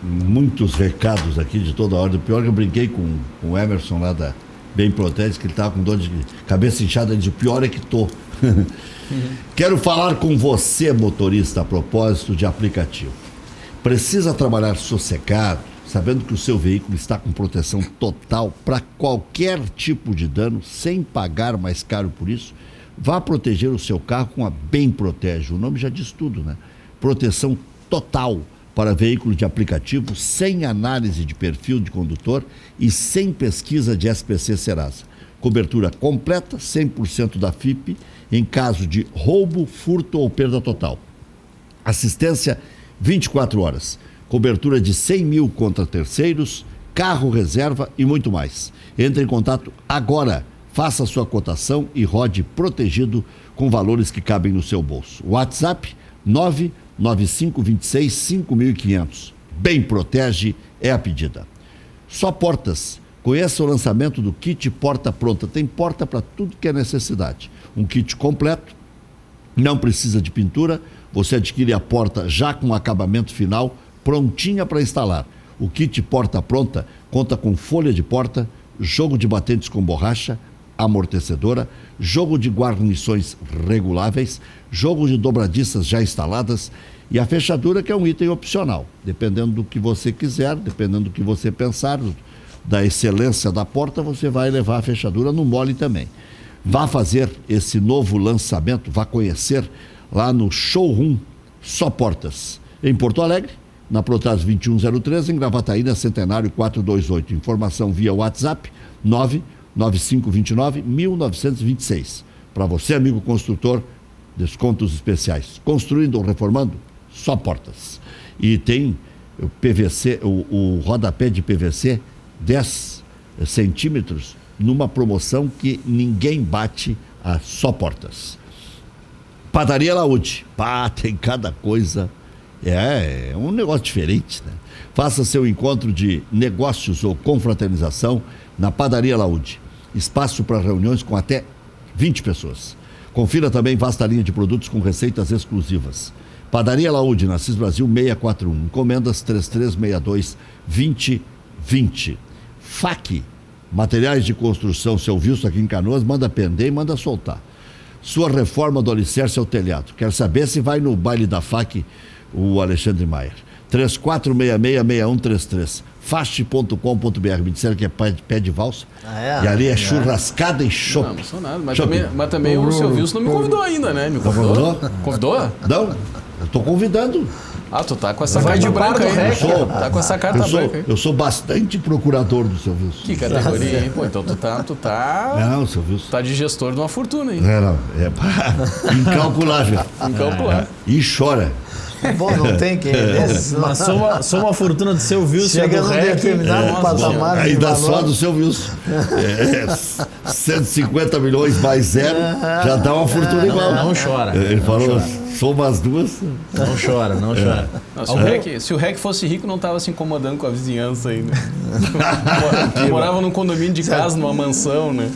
Muitos recados aqui de toda ordem. O pior é que eu brinquei com o Emerson lá da Bem Protege, que ele estava com dor de cabeça inchada. Ele disse, o pior é que tô. Quero falar com você, motorista, a propósito de aplicativo. Precisa trabalhar sossegado, sabendo que o seu veículo está com proteção total para qualquer tipo de dano, sem pagar mais caro por isso? Vá proteger o seu carro com a Bem Protege. O nome já diz tudo, né? Proteção total para veículo de aplicativo, sem análise de perfil de condutor e sem pesquisa de SPC Serasa. Cobertura completa, 100% da FIP, em caso de roubo, furto ou perda total. Assistência 24 horas. Cobertura de 100 mil contra terceiros, carro reserva e muito mais. Entre em contato agora. Faça sua cotação e rode protegido com valores que cabem no seu bolso. WhatsApp 99526-5500. Bem Protege é a pedida. Só Portas. Conheça o lançamento do kit Porta Pronta. Tem porta para tudo que é necessidade. Um kit completo, não precisa de pintura. Você adquire a porta já com acabamento final, prontinha para instalar. O kit Porta Pronta conta com folha de porta, jogo de batentes com borracha, amortecedora, jogo de guarnições reguláveis, jogo de dobradiças já instaladas e a fechadura, que é um item opcional. Dependendo do que você quiser, dependendo do que você pensar, da excelência da porta, você vai levar a fechadura no mole também. Vá fazer esse novo lançamento, vá conhecer lá no showroom Só Portas, em Porto Alegre, na Protásio 2103, em Gravataí, na Centenário 428. Informação via WhatsApp 99529-1926. Para você, amigo construtor, descontos especiais. Construindo ou reformando, Só Portas. E tem o PVC, o rodapé de PVC 10 centímetros, numa promoção que ninguém bate, a Só Portas. Padaria Laúde. Tem cada coisa. É um negócio diferente, né? Faça seu encontro de negócios ou confraternização na Padaria Laúde. Espaço para reuniões com até 20 pessoas. Confira também vasta linha de produtos com receitas exclusivas. Padaria Laúde, na Assis Brasil 641. Encomendas 3362-2020. FAC, materiais de construção, seu visto aqui em Canoas, manda pender e manda soltar. Sua reforma do alicerce ao telhado. Quer saber se vai no baile da FAC o Alexandre Maier. 3466-6133. Fast.com.br. Me disseram que é pé de valsa. E ali é churrascada e chopp. Não sou nada. Mas também o seu Wilson não me convidou ainda, né? Me convidou? Convidou? Não, eu tô convidando. Tu tá com essa carta branca aí. Tá com essa carta branca aí. Eu sou bastante procurador do seu Wilson. Que categoria, hein? Pô, então tu tá... Não, seu Wilson. Tá de gestor de uma fortuna, hein? É incalculável. Incalculável. E chora. Bom, não tem quem. Mas sou uma fortuna do seu Wilson. Chega num determinado patamar. Ainda só do seu Wilson. 150 milhões mais zero, já dá uma fortuna igual. Não chora. Ele falou, soma as duas. Não chora. Se o REC fosse rico, não estava se incomodando com a vizinhança aí, né? Morava num condomínio de casa, numa mansão, né?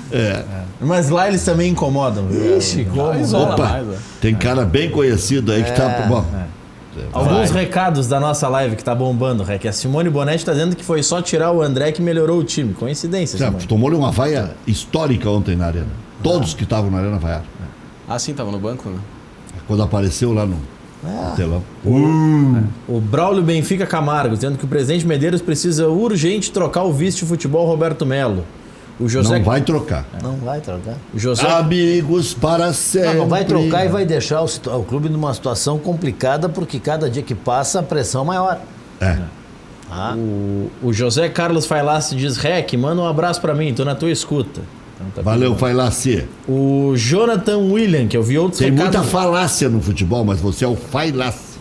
Mas lá eles também incomodam. Ixi, como? Isola mais, tem cara bem conhecido aí que tá... Bom, Alguns recados da nossa live que tá bombando, Rec. A Simone Bonetti tá dizendo que foi só tirar o André que melhorou o time. Coincidência, Simone. Tomou-lhe uma vaia histórica ontem na arena. Todos que estavam na arena vaiaram. Sim, tava no banco, né? Quando apareceu lá no Telão. O Braulio Benfica Camargo, dizendo que o presidente Medeiros precisa urgente trocar o vice de futebol Roberto Melo. O José... Não vai trocar. Não vai trocar. O José... Amigos para sempre. Não vai trocar e vai deixar o clube numa situação complicada, porque cada dia que passa a pressão é maior. O José Carlos Failassi diz: Rec, manda um abraço pra mim, tô na tua escuta. Então, tá Valeu, Failassi. O Jonathan William, que eu vi outros Tem recados... muita falácia no futebol, mas você é o Failassi.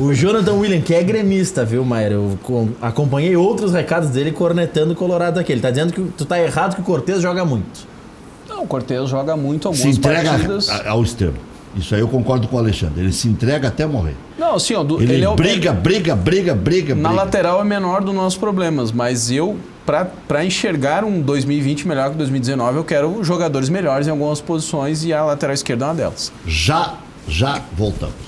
O Jonathan William, que é gremista, viu, Maier? Eu acompanhei outros recados dele cornetando o Colorado aqui. Ele tá dizendo que tu tá errado, que o Cortez joga muito. Não, o Cortez joga muito Se algumas entrega partidas. ao extremo. Isso aí eu concordo com o Alexandre. Ele se entrega até morrer. Não, assim, ó, Ele é o... briga. Na lateral é menor dos nossos problemas, mas eu, pra enxergar um 2020 melhor que 2019, eu quero jogadores melhores em algumas posições e a lateral esquerda é uma delas. Já voltamos.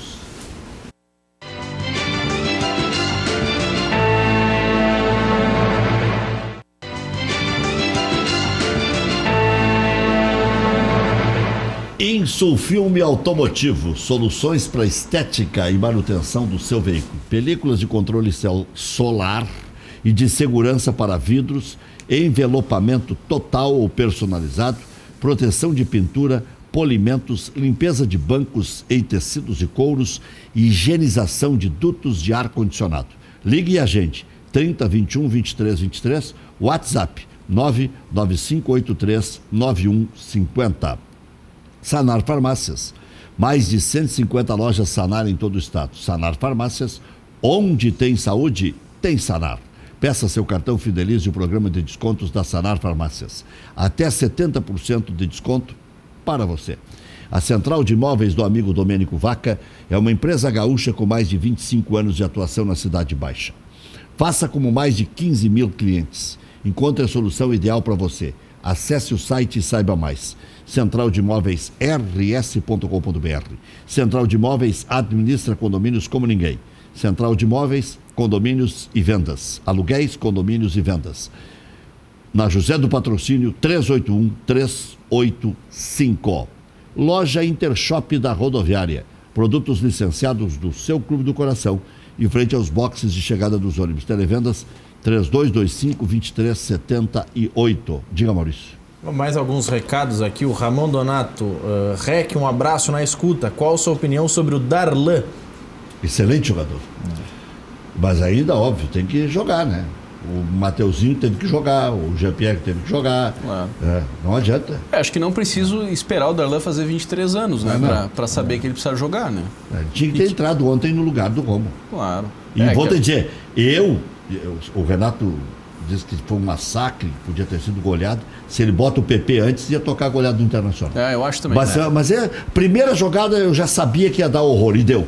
Insulfilme Automotivo, soluções para estética e manutenção do seu veículo. Películas de controle solar e de segurança para vidros, envelopamento total ou personalizado, proteção de pintura, polimentos, limpeza de bancos em tecidos e couros e higienização de dutos de ar-condicionado. Ligue a gente, 30 21 23 23, WhatsApp 99583 9150. Sanar Farmácias. Mais de 150 lojas Sanar em todo o estado. Sanar Farmácias, onde tem saúde, tem Sanar. Peça seu cartão Fidelize o programa de descontos da Sanar Farmácias. Até 70% de desconto para você. A Central de Imóveis do amigo Domênico Vaca é uma empresa gaúcha com mais de 25 anos de atuação na Cidade Baixa. Faça como mais de 15 mil clientes. Encontre a solução ideal para você. Acesse o site e saiba mais. Central de Imóveis rs.com.br. Central de Imóveis administra condomínios como ninguém. Central de Imóveis, condomínios e vendas. Aluguéis, condomínios e vendas. Na José do Patrocínio, 381-385. Loja Intershop da Rodoviária. Produtos licenciados do seu Clube do Coração. Em frente aos boxes de chegada dos ônibus. Televendas 3225-2378. Diga, Maurício. Mais alguns recados aqui. O Ramon Donato, Rec, um abraço na escuta. Qual a sua opinião sobre o Darlan? Excelente jogador. Mas ainda, óbvio, tem que jogar, né? O Mateuzinho teve que jogar, o Jean-Pierre teve que jogar. Não adianta. Acho que não preciso esperar o Darlan fazer 23 anos, né? Para saber que ele precisa jogar, né? Tinha que ter entrado ontem no lugar do Romo. Claro. E vou te dizer, o Renato disse que foi um massacre, podia ter sido goleado. Se ele bota o PP antes, ia tocar goleado do Internacional. Eu acho também. Mas primeira jogada eu já sabia que ia dar horror, e deu.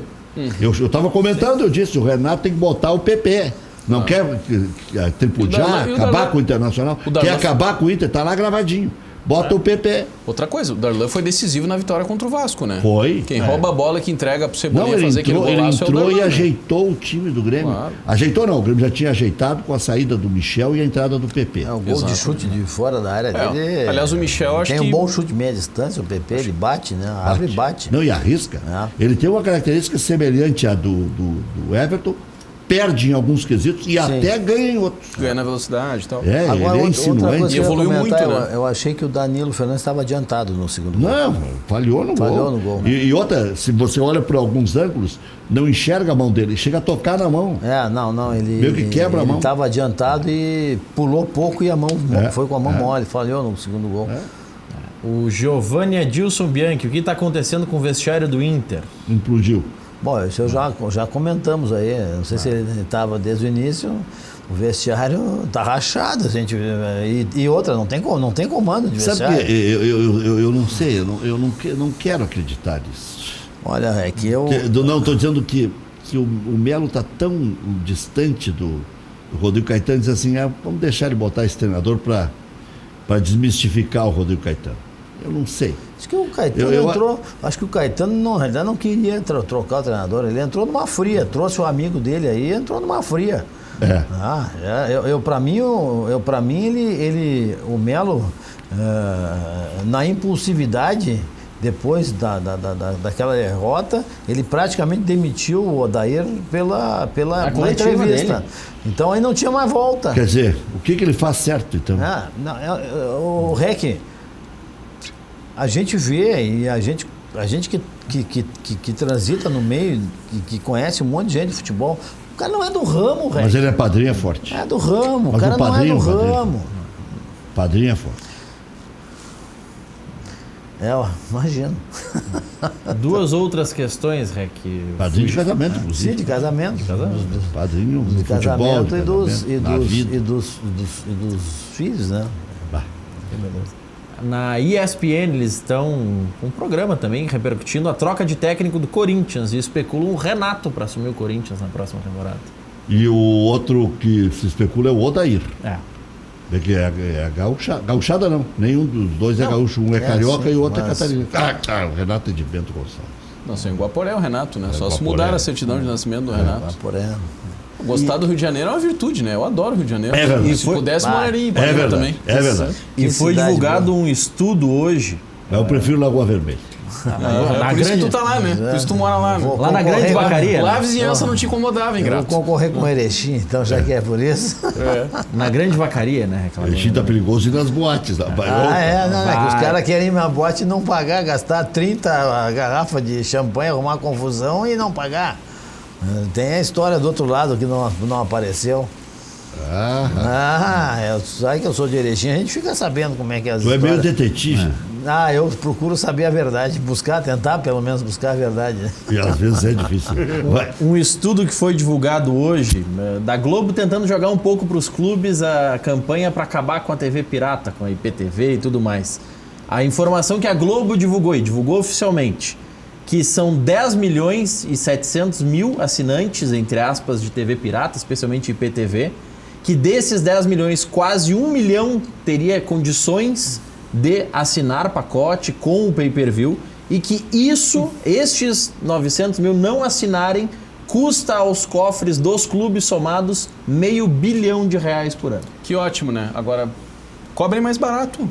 Eu estava comentando, eu disse, o Renato tem que botar o PP. Não quer tripudiar, acabar com o Internacional. Quer acabar com o Inter, tá lá gravadinho. Bota o PP. Outra coisa, o Darlan foi decisivo na vitória contra o Vasco, né? Foi. Quem rouba a bola, que entrega pro Cebolinha fazer aquele golaço. Ele entrou é o Darlan, e ajeitou o time do Grêmio. Claro. Ajeitou não, o Grêmio já tinha ajeitado com a saída do Michel e a entrada do PP. O gol de chute de fora da área dele. Aliás, o Michel acho tem que... um bom chute de meia distância, o PP, ele bate, né? Abre e bate. Não, e arrisca. Ele tem uma característica semelhante à do Everton, perde em alguns quesitos e até ganha em outros. Ganha na velocidade e tal. Agora, ele é insinuante. E evoluiu muito, né? Eu achei que o Danilo Fernandes estava adiantado no segundo gol. Não, falhou no gol. Né? E outra, se você olha por alguns ângulos, não enxerga a mão dele, chega a tocar na mão. Ele meio que quebra a mão. Ele estava adiantado e pulou pouco e a mão foi com a mão mole, falhou no segundo gol. O Giovanni Adilson Bianchi, o que está acontecendo com o vestiário do Inter? Implodiu. Bom, isso já comentamos aí, não sei se ele estava desde o início, o vestiário está rachado, e outra, não tem comando de vestiário. Sabe que eu não sei, eu não quero acreditar nisso. Olha, é que eu... Não, estou dizendo que o Melo está tão distante do Rodrigo Caetano, diz assim, vamos deixar ele botar esse treinador para desmistificar o Rodrigo Caetano. Eu não sei. Acho que o Caetano entrou. Acho que o Caetano, na realidade, não queria trocar o treinador. Ele entrou numa fria, trouxe o amigo dele aí, entrou numa fria. Para mim, o Melo, na impulsividade, depois daquela derrota, ele praticamente demitiu o Odair pela uma entrevista. Dele. Então aí não tinha mais volta. Quer dizer, o que ele faz certo, então? O REC, a gente vê e a gente que transita no meio, que conhece um monte de gente de futebol, o cara não é do ramo, REC. Mas ele é padrinho, é forte. É do ramo, Mas o cara não é do padrinho. ramo. Padrinho é forte. Imagino. Duas outras questões, Rec. Padrinho de casamento, inclusive. Sim, de casamento. Padrinho De de futebol, casamento e dos filhos, né? Bah. Na ESPN eles estão com um programa também repercutindo a troca de técnico do Corinthians e especulam o Renato para assumir o Corinthians na próxima temporada. E o outro que se especula é o Odair. É. Que é gauchada não. Nenhum dos dois é gaúcho. Um é carioca sim, e o outro mas... é catarinense. O Renato é de Bento Gonçalves. Não, sem Guaporé é o Renato, né? Só se Guaporé. mudar a certidão de nascimento do Renato. Porém. Gostar do Rio de Janeiro é uma virtude, né? Eu adoro o Rio de Janeiro. É verdade. E se pudesse, moraria em Ipanema também. É verdade. E Que foi cidade divulgado boa. um estudo hoje. Eu prefiro Lagoa Vermelha. É por isso que tu tá lá, né? Por isso que tu mora lá, né? Lá na Grande Vacaria. Lá a vizinhança não te incomodava, hein, Eu vou Grato? concorrer com o Erechim, então já que é por isso. Na Grande Vacaria, né? O Erechim tá perigoso ir nas boates. Não, é que os caras querem ir na boate e não pagar, gastar 30 garrafas de champanhe, arrumar confusão e não pagar. Tem a história do outro lado que não apareceu. Sabe que eu sou de Erechim, a gente fica sabendo como é que é as Tu é histórias. meio detetive. Eu procuro saber a verdade, tentar pelo menos buscar a verdade. E às vezes é difícil. Vai. Um estudo que foi divulgado hoje, da Globo tentando jogar um pouco para os clubes a campanha para acabar com a TV pirata, com a IPTV e tudo mais. A informação que a Globo divulgou, e divulgou oficialmente, que são 10 milhões e 700 mil assinantes, entre aspas, de TV pirata, especialmente IPTV, que desses 10 milhões, quase 1 milhão teria condições de assinar pacote com o pay-per-view e que estes 900 mil não assinarem, custa aos cofres dos clubes somados R$500 bilhão por ano. Que ótimo, né? Agora, cobrem mais barato.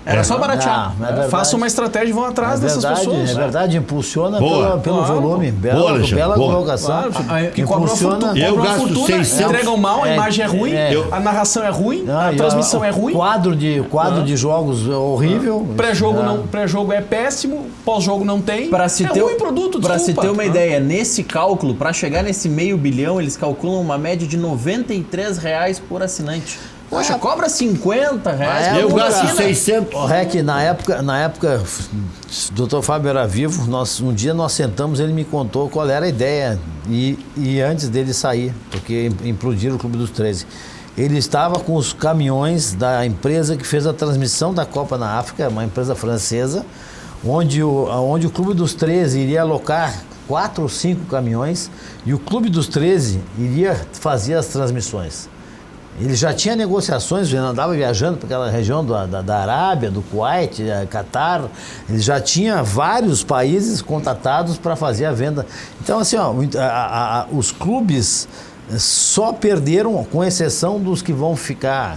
Era só baratear. É verdade. Façam uma estratégia e vão atrás dessas pessoas. É verdade, impulsiona Boa. pelo Claro. volume. Boa, Alexandre, Bela boa. colocação. Que cobram uma fortuna, Eu gasto fortuna 600. entregam mal, a imagem é ruim, Eu- a narração é ruim, a transmissão é ruim. Quadro de jogos horrível. Pré-jogo é péssimo, pós-jogo não tem. Para se ter ruim produto, Para se desculpa. ter uma ideia, nesse cálculo, para chegar nesse R$500 bilhão, eles calculam uma média de R$93 por assinante. Poxa, cobra R$50. Eu por gasto assina. 600. O REC, na época, o Dr. Fábio era vivo, um dia nós sentamos, ele me contou qual era a ideia, e antes dele sair, porque implodiram o Clube dos 13. Ele estava com os caminhões da empresa que fez a transmissão da Copa na África, uma empresa francesa, onde o Clube dos 13 iria alocar 4 ou 5 caminhões e o Clube dos 13 iria fazer as transmissões. Ele já tinha negociações, ele andava viajando para aquela região da Arábia, do Kuwait, Catar. Ele já tinha vários países contatados para fazer a venda. Então, assim, os clubes só perderam, com exceção dos que vão ficar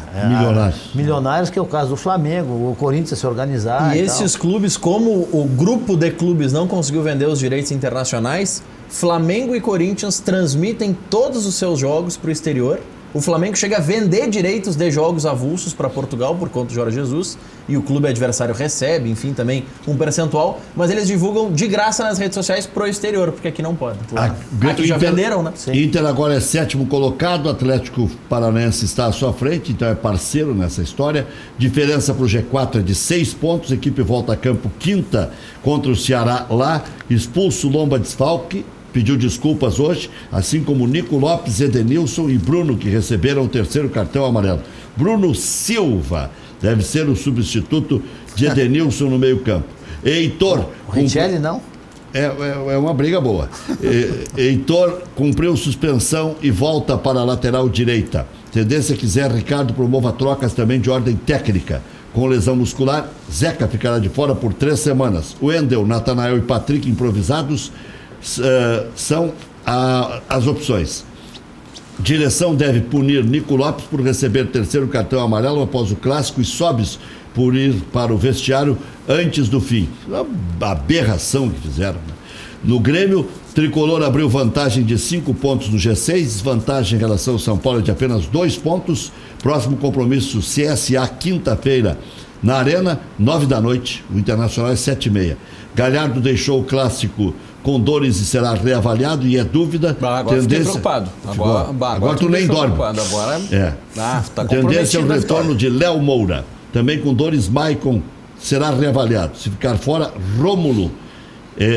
milionários, que é o caso do Flamengo, o Corinthians se organizar. E esses clubes, como o grupo de clubes não conseguiu vender os direitos internacionais, Flamengo e Corinthians transmitem todos os seus jogos para o exterior. O Flamengo chega a vender direitos de jogos avulsos para Portugal por conta do Jorge Jesus e o clube adversário recebe, enfim, também um percentual, mas eles divulgam de graça nas redes sociais pro exterior, porque aqui não pode. Aqui já venderam, né? Inter agora é 7º colocado, o Atlético Paranaense está à sua frente, então é parceiro nessa história. Diferença para o G4 é de 6 pontos, a equipe volta a campo quinta contra o Ceará lá, expulso Lomba desfalque. Pediu desculpas hoje, assim como Nico Lopes, Edenilson e Bruno, que receberam o 3º cartão amarelo. Bruno Silva deve ser o substituto de Edenilson no meio-campo. Heitor. O Richelli não? É uma briga boa. Heitor cumpriu suspensão e volta para a lateral direita. Tendência que Zé Ricardo promova trocas também de ordem técnica. Com lesão muscular, Zeca ficará de fora por 3 semanas. Wendel, Natanael e Patrick improvisados são as opções. Direção deve punir Nico Lopes por receber 3º cartão amarelo após o clássico e Sobis por ir para o vestiário antes do fim. Uma aberração que fizeram, né? No Grêmio, Tricolor abriu vantagem de 5 pontos no G6, desvantagem em relação ao São Paulo de apenas 2 pontos. Próximo compromisso, CSA, quinta-feira, na Arena, 9 da noite. O Internacional é 7h30. Galhardo deixou o clássico com dores e será reavaliado, e é dúvida. Agora fiquei preocupado. Agora tu nem dorme. Agora tá tendência ao retorno de Léo Moura. Também com dores, Maicon será reavaliado. Se ficar fora, Rômulo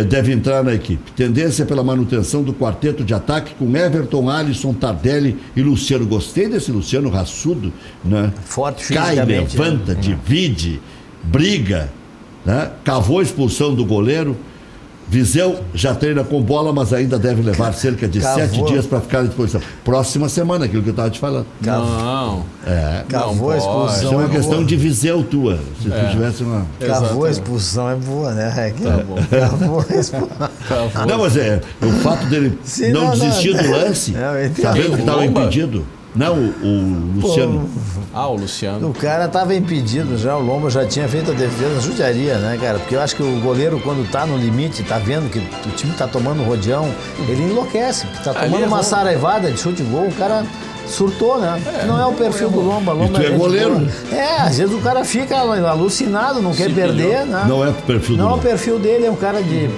deve entrar na equipe. Tendência pela manutenção do quarteto de ataque com Everton, Alisson, Tardelli e Luciano. Gostei desse Luciano raçudo, né? Forte Cai, fisicamente. levanta, divide, briga, né? Cavou a expulsão do goleiro. Viseu já treina com bola, mas ainda deve levar cerca de 7 dias para ficar à disposição. Próxima semana, aquilo que eu estava te falando. Não. Cavou a expulsão. Isso é uma questão de Viseu tua. Se tu tivesse uma. Cavou a expulsão é boa, né, Rec? Tá bom. Cavou a expulsão. Não, mas o fato dele não desistir do lance, sabendo que estava impedido. Não, o Luciano. O Luciano. O cara estava impedido já, o Lomba já tinha feito a defesa, judiaria, né, cara? Porque eu acho que o goleiro, quando tá no limite, tá vendo que o time tá tomando rodeão, ele enlouquece, porque tá tomando uma saraivada de chute e gol, o cara surtou, né? Não é o perfil do Lomba. E tu é goleiro. Às vezes o cara fica alucinado, não quer perder, né? Não é o perfil do Não, Lomba. o perfil dele é um cara de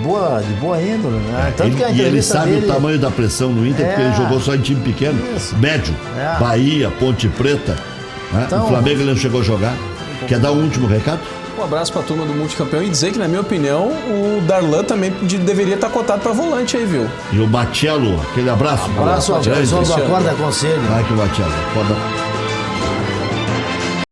boa índole, né? Tanto que a E ele entrevista sabe dele... o tamanho da pressão no Inter, porque ele jogou só em time pequeno, médio, Bahia, Ponte Preta, né? Então, o Flamengo ele não chegou a jogar. Quer dar um último recado? Um abraço para a turma do Multicampeão e dizer que, na minha opinião, o Darlan também deveria estar cotado para volante aí, viu? E o Matiello, aquele abraço. Abraço ao pessoal do Acorda Conselho. Vai que o Matiello.